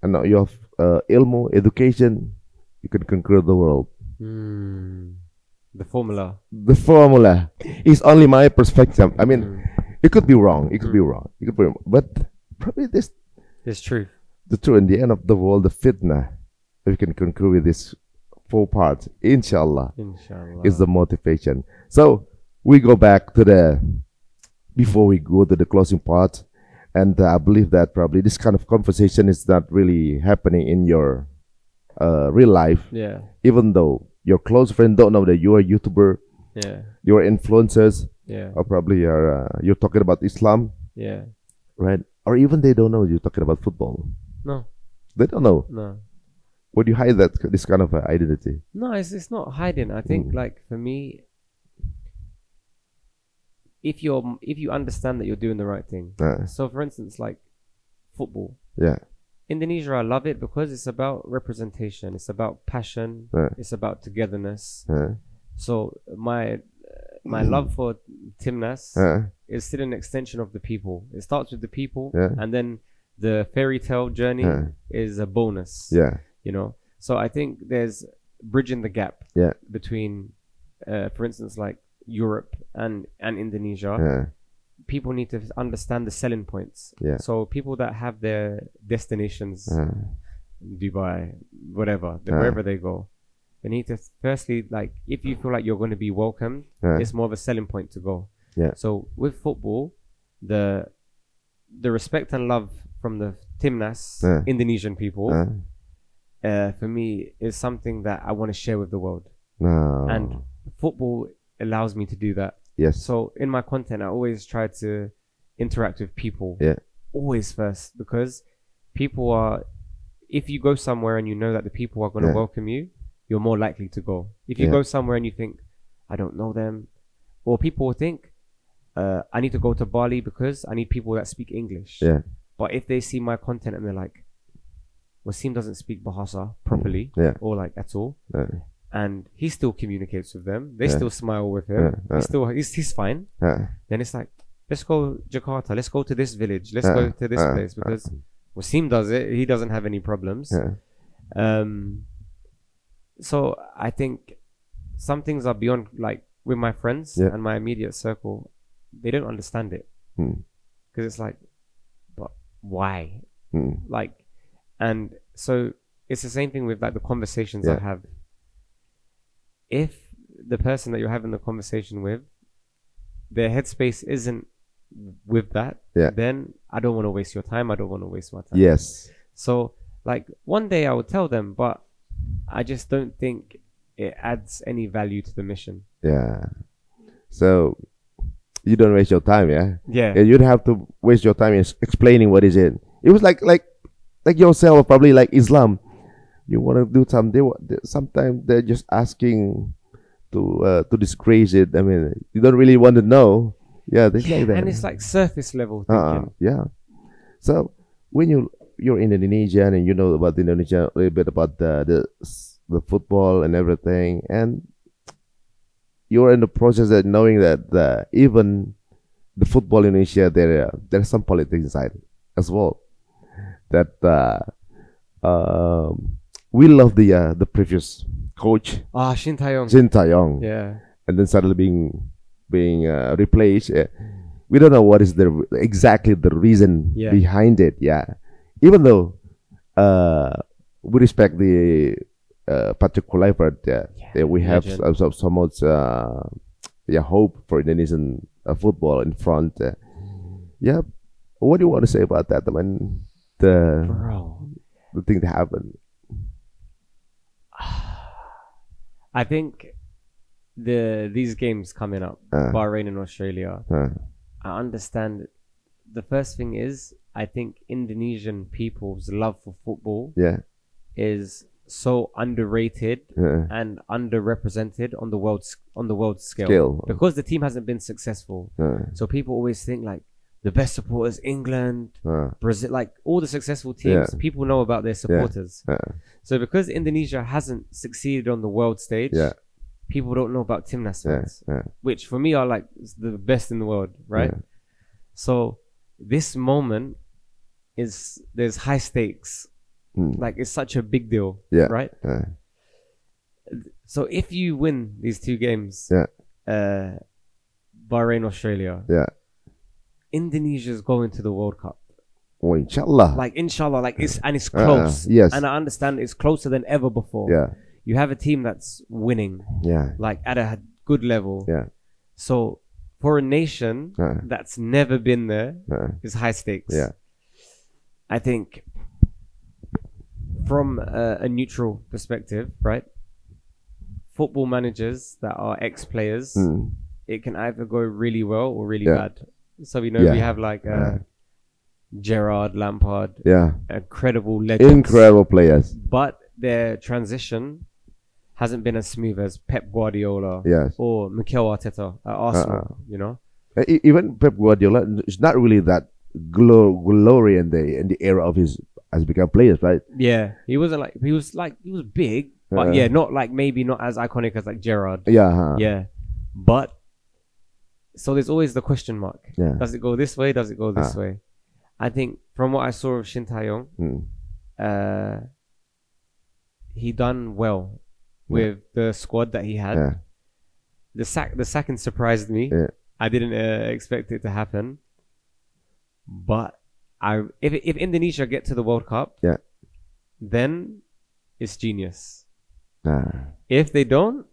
and you have ilmu, education, you can conquer the world. The formula. The formula is only my perspective. I mean, it could be wrong. It could be wrong. It could be wrong. But probably this is true. The truth in the end of the world, the fitna, if you can conclude with this 4 parts, inshallah, is the motivation. So we go back to before we go to the closing part, and I believe that probably this kind of conversation is not really happening in your real life. Yeah. Even though your close friend don't know that you are a YouTuber. Yeah. You are influencers. Yeah. Or probably you're talking about Islam. Yeah. Right? Or even they don't know you're talking about football. No. They don't know. No. Would you hide this kind of identity? No, it's not hiding. I think like for me, if you understand that you're doing the right thing. So for instance, like football. Yeah. Indonesia, I love it because it's about representation. It's about passion. It's about togetherness. So my love for Timnas is still an extension of the people. It starts with the people, and then the fairy tale journey is a bonus. Yeah, you know. So I think there's bridging the gap between, for instance, like Europe and Indonesia. People need to understand the selling points. So people that have their destinations, Dubai, whatever, wherever they go, they need to firstly, like, if you feel like you're going to be welcomed, it's more of a selling point to go. So with football, the respect and love from the Timnas Indonesian people, for me, is something that I want to share with the world. And football allows me to do that. Yes. So in my content, I always try to interact with people. Yeah. Always first, because people are. If you go somewhere and you know that the people are going to welcome you, you're more likely to go. If you go somewhere and you think, I don't know them, or people will think, I need to go to Bali because I need people that speak English. Yeah. But if they see my content and they're like, Wasim doesn't speak Bahasa properly or like at all, and he still communicates with them, they still smile with him, he's fine, then it's like, let's go Jakarta, let's go to this village, let's go to this place, because Wasim does it, he doesn't have any problems. So I think some things are beyond, like with my friends and my immediate circle, they don't understand it, because it's like, but why? Like, and so it's the same thing with like the conversations I have. If the person that you're having the conversation with, their headspace isn't with that, then I don't want to waste your time. I don't want to waste my time. Yes. So like one day I would tell them, but I just don't think it adds any value to the mission. Yeah. So you don't waste your time, Yeah. You don't have to waste your time in explaining what is it. It was like yourself, probably like Islam. You want to do something. Sometimes they're just asking to disgrace it. I mean, you don't really want to know. Yeah, it's like that. And it's like surface level thinking. Yeah. So when you're in Indonesia and you know about Indonesia, a little bit about the football and everything, and you're in the process of knowing that even the football in Indonesia, there's some politics inside as well. That we love the previous coach, Shin Tae-yong. Yeah, and then suddenly being replaced. We don't know what is exactly the reason behind it. Yeah, even though we respect the particular effort, we have so much hope for Indonesian football in front. Yeah, what do you want to say about that? I mean, the thing that happened. I think these games coming up, Bahrain and Australia, I understand. The first thing is, I think Indonesian people's love for football is so underrated and underrepresented on the world scale. Because the team hasn't been successful. So people always think like the best supporters, England, Brazil, like all the successful teams, people know about their supporters. So because Indonesia hasn't succeeded on the world stage, people don't know about Timnas fans, which for me are like the best in the world, right? So this moment there's high stakes. Like it's such a big deal, right? So if you win these two games, Bahrain, Australia, Indonesia's going to the World Cup. Oh, inshallah. Like inshallah, like it's close. Yes. And I understand it's closer than ever before. Yeah. You have a team that's winning. Yeah. Like at a good level. Yeah. So for a nation that's never been there, it's high stakes. Yeah. I think from a neutral perspective, right? Football managers that are ex-players, it can either go really well or really bad. So we know we have like Gerrard, Lampard, incredible legends, incredible players, but their transition hasn't been as smooth as Pep Guardiola or Mikel Arteta at Arsenal. You know, even Pep Guardiola is not really that glory in the era of his as become players, right? Yeah, he wasn't like he was big, but not like maybe not as iconic as like Gerrard. Yeah, but. So there's always the question mark. Does it go this way? Does it go this way? I think from what I saw of Shin Tae-yong, he done well with the squad that he had. The second surprised me. I didn't expect it to happen. But if Indonesia get to the World Cup, then it's genius. If they don't,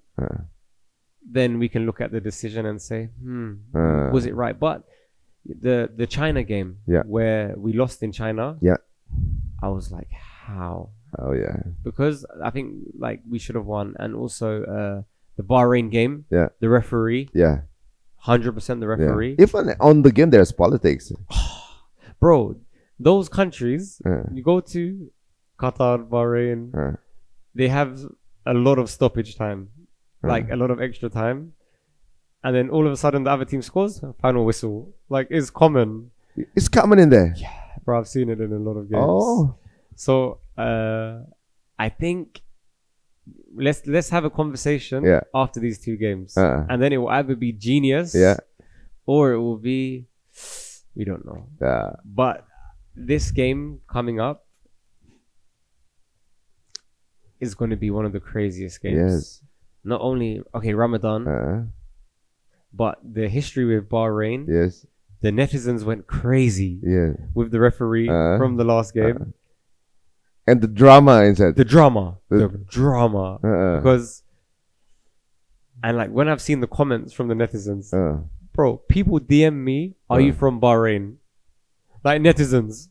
then we can look at the decision and say, was it right? But the China game where we lost in China, I was like, how? Oh yeah. Because I think like we should have won, and also the Bahrain game, the referee, 100% the referee. Even on the game, there's politics. Bro, those countries, you go to Qatar, Bahrain, they have a lot of stoppage time, like a lot of extra time. And then all of a sudden the other team scores, final whistle. Like, it's common. It's common in there. Yeah, bro, I've seen it in a lot of games. Oh. So, I think let's have a conversation after these 2 games. And then it will either be genius or it will be, we don't know. But this game coming up is going to be one of the craziest games. Yes. Not only, Ramadan, but the history with Bahrain. Yes. The netizens went crazy with the referee from the last game. And the drama inside. The drama. Because, and like when I've seen the comments from the netizens, bro, people DM me, are you from Bahrain? Like, netizens.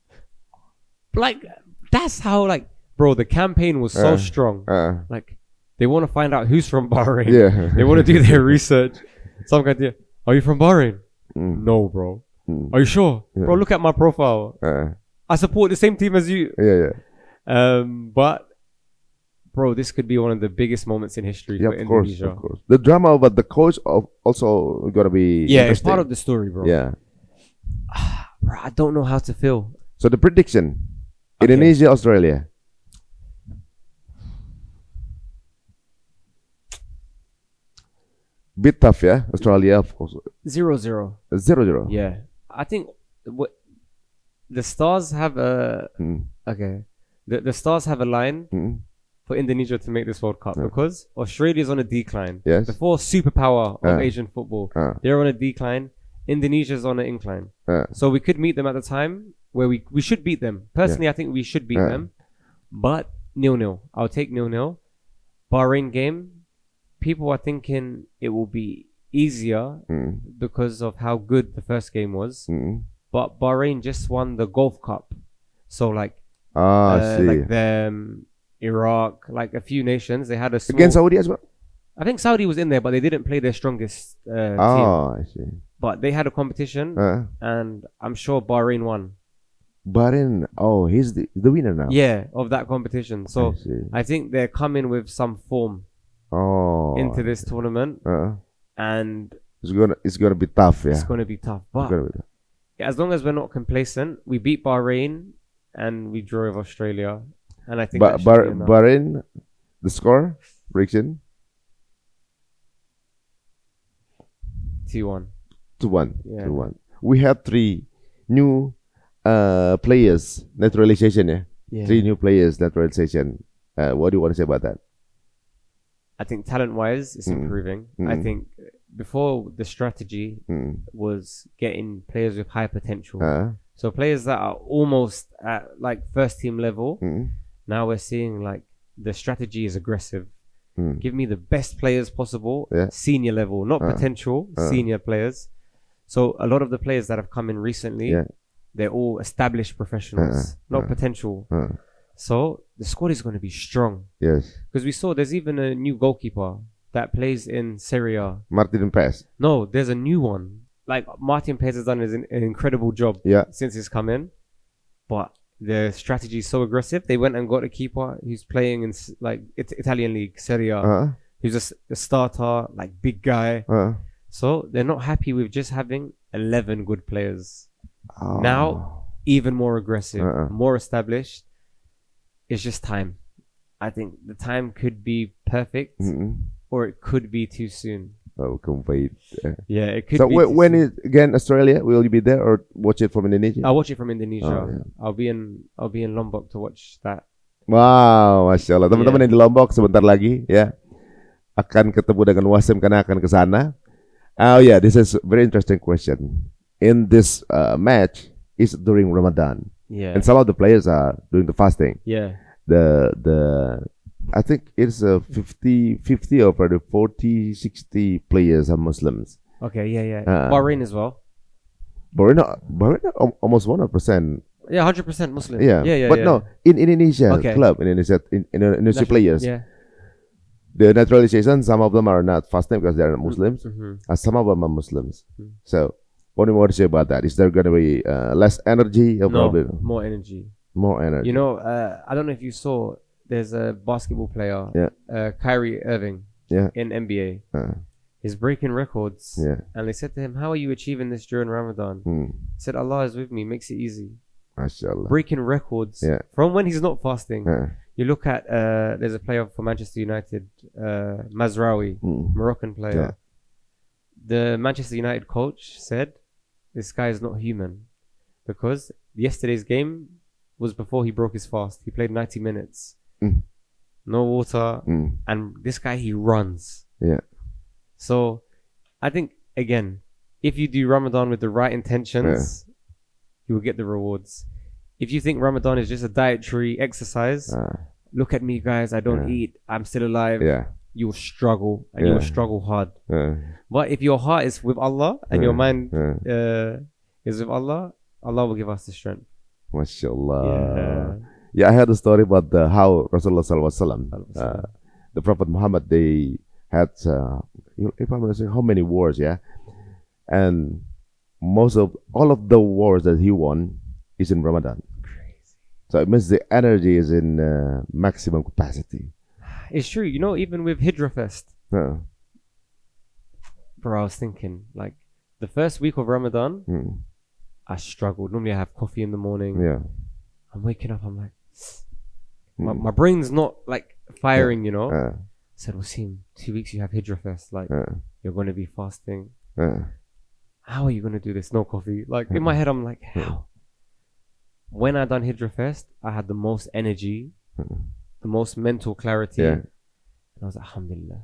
Like, that's how, like, bro, the campaign was so strong. Like, they want to find out who's from Bahrain. Yeah. They want to do their research. Some guy, are you from Bahrain? No, bro. Are you sure? Bro, look at my profile. I support the same team as you. But, bro, this could be one of the biggest moments in history for Indonesia. Of course. The drama about the coach also got to be it's part of the story, bro. Bro, I don't know how to feel. So the prediction, Indonesia, Australia. Bit tough, Australia, of course. 0-0. 0-0. Yeah. I think the Stars have a... The Stars have a line for Indonesia to make this World Cup because Australia's on a decline. Yes. Before superpower of Asian football, they're on a decline. Indonesia's on an incline. So we could meet them at the time where we should beat them. Personally, I think we should beat them. But 0-0. I'll take 0-0. Bahrain game, people are thinking it will be easier because of how good the first game was. But Bahrain just won the Gulf Cup. So like like them, Iraq, like a few nations, they had a small... Against Saudi as well? I think Saudi was in there, but they didn't play their strongest team. I see. But they had a competition, and I'm sure Bahrain won. Bahrain, he's the winner now. Yeah, of that competition. So I think they're coming with some form into this tournament, and it's gonna be tough. It's gonna be tough. But as long as we're not complacent, we beat Bahrain and we draw with Australia, and I think Bahrain, the score prediction 2-1. 2-1. Yeah. 2-1. We have 3 new players naturalization. 3 new players naturalization. What do you want to say about that? I think talent-wise, it's improving. I think before the strategy was getting players with high potential. So players that are almost at like first team level. Now we're seeing like the strategy is aggressive. Give me the best players possible, senior level, not potential, senior players. So a lot of the players that have come in recently, they're all established professionals, not potential. So the squad is going to be strong. Yes. Because we saw there's even a new goalkeeper that plays in Serie A. Martin Pes. No, there's a new one. Like Martin Pes has done an incredible job since he's come in. But the strategy is so aggressive. They went and got a keeper who's playing in like Italian league, Serie A. He's a starter, like big guy. So they're not happy with just having 11 good players. Now, even more aggressive, more established. It's just time. I think the time could be perfect or it could be too soon. Oh, can't wait. Yeah, it could so be. So when is again Australia? Will you be there or watch it from Indonesia? I'll watch it from Indonesia. I'll be in Lombok to watch that. Wow, Masya Allah. Teman-teman yang di Lombok sebentar lagi akan ketemu dengan Wasim karena akan ke sana. Oh yeah, this is a very interesting question. In this match is during Ramadan. Yeah. And some of the players are doing the fasting. Yeah. The I think it's 50 or probably 40, 60 players are Muslims. Okay, yeah. Bahrain as well. Bahrain almost 100%. Yeah, 100% Muslim. Yeah. But no, in Indonesia club, in Indonesia players. Yeah. the naturalization, some of them are not fasting because they're not Muslims, and some of them are Muslims. So, what do you want to say about that? Is there going to be less energy? Or no, more energy. More energy. You know, I don't know if you saw, there's a basketball player, Kyrie Irving, in NBA. He's breaking records. And they said to him, how are you achieving this during Ramadan? He said, Allah is with me, makes it easy. MashaAllah. Breaking records from when he's not fasting. You look at, there's a player for Manchester United, Mazraoui, Moroccan player. The Manchester United coach said, this guy is not human. Because yesterday's game was before he broke his fast. He played 90 minutes. No water. And this guy, he runs. So, I think, again, if you do Ramadan with the right intentions, you will get the rewards. If you think Ramadan is just a dietary exercise, look at me, guys, I don't eat, I'm still alive. You will struggle, and you will struggle hard. But if your heart is with Allah, and your mind is with Allah, Allah will give us the strength. MashaAllah. I heard a story about how Rasulullah SAW, the Prophet Muhammad, they had, if I'm saying, how many wars, and all of the wars that he won is in Ramadan. Crazy. So it means the energy is in maximum capacity. It's true, you know, even with Hijra Fest. Bro, I was thinking, like, the first week of Ramadan, I struggled. Normally I have coffee in the morning. I'm waking up, I'm like, my brain's not like firing, you know. I said, Wasim, 2 weeks you have Hijra Fest, like, you're going to be fasting. How are you going to do this? No coffee. Like, in my head, I'm like, how? When I done Hijra Fest, I had the most energy, the most mental clarity. And I was like, Alhamdulillah.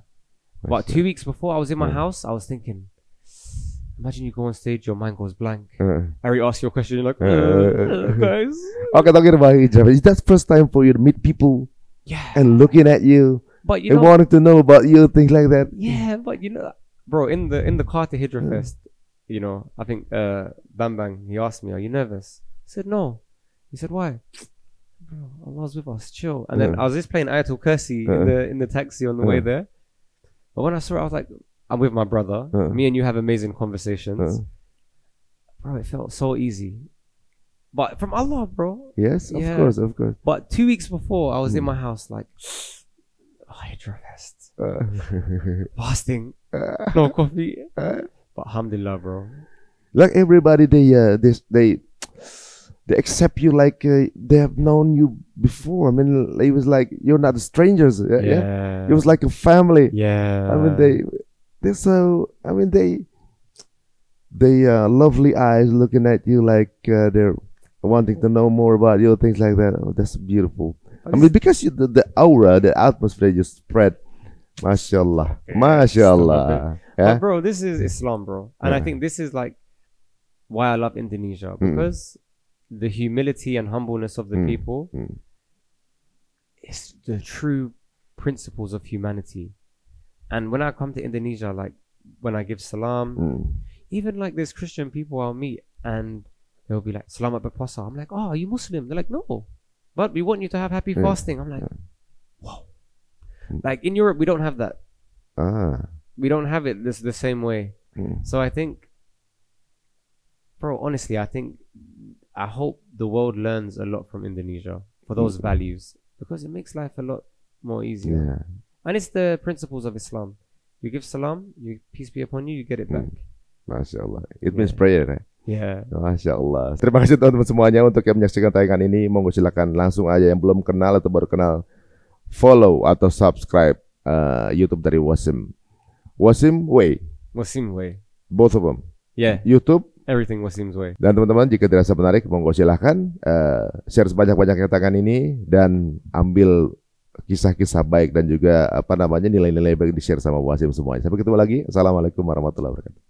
But 2 weeks before I was in my house, I was thinking, imagine you go on stage, your mind goes blank. Harry asks you a question, you're like, guys. Okay, talking about Hijra, is that first time for you to meet people? And looking at you? But you know, wanting to know about you, things like that. But you know, bro, in the car to Hijra Fest, you know, I think Bang Bang, he asked me, are you nervous? I said, no. He said, why? Bro, Allah's with us, chill. And then I was just playing Ayatul Kursi in the taxi on the way there. But when I saw it, I was like, I'm with my brother. Me and you have amazing conversations. Bro, it felt so easy. But from Allah, bro. Yes, of course, of course. But 2 weeks before, I was in my house like, Hijra Fest. Fasting. No coffee. But alhamdulillah, bro. Like everybody, they accept you like they have known you before. I mean, it was like you're not strangers. It was like a family. I mean, they're so. I mean, they lovely eyes looking at you like they're wanting to know more about you, things like that. Oh, that's beautiful. I mean, because the aura, the atmosphere you spread, mashallah, mashallah. But bro, this is Islam, bro, and I think this is like why I love Indonesia, because the humility and humbleness of the people is the true principles of humanity. And when I come to Indonesia, like when I give salam, even like there's Christian people I'll meet and they'll be like, Selamat berpuasa. I'm like, oh, are you Muslim? They're like, no, but we want you to have happy fasting. I'm like, whoa. Like in Europe, we don't have that. We don't have it the same way. So I think, bro, honestly, I hope the world learns a lot from Indonesia for those values, because it makes life a lot more easier. And it's the principles of Islam. You give salam, peace be upon you, you get it back. Masya Allah. It means prayer, Masya Allah. Terima kasih teman-teman semuanya untuk yang menyaksikan tayangan ini. Monggo silakan langsung aja yang belum kenal atau baru kenal, follow atau subscribe YouTube dari Wasim. Wasim Way. Both of them. YouTube. Everything Wasim's Way. Dan teman-teman, jika dirasa menarik, monggo silahkan share sebanyak-banyaknya tayangan ini dan ambil kisah-kisah baik dan juga nilai-nilai baik di share sama Wasim semuanya. Sampai ketemu lagi. Assalamualaikum warahmatullahi wabarakatuh.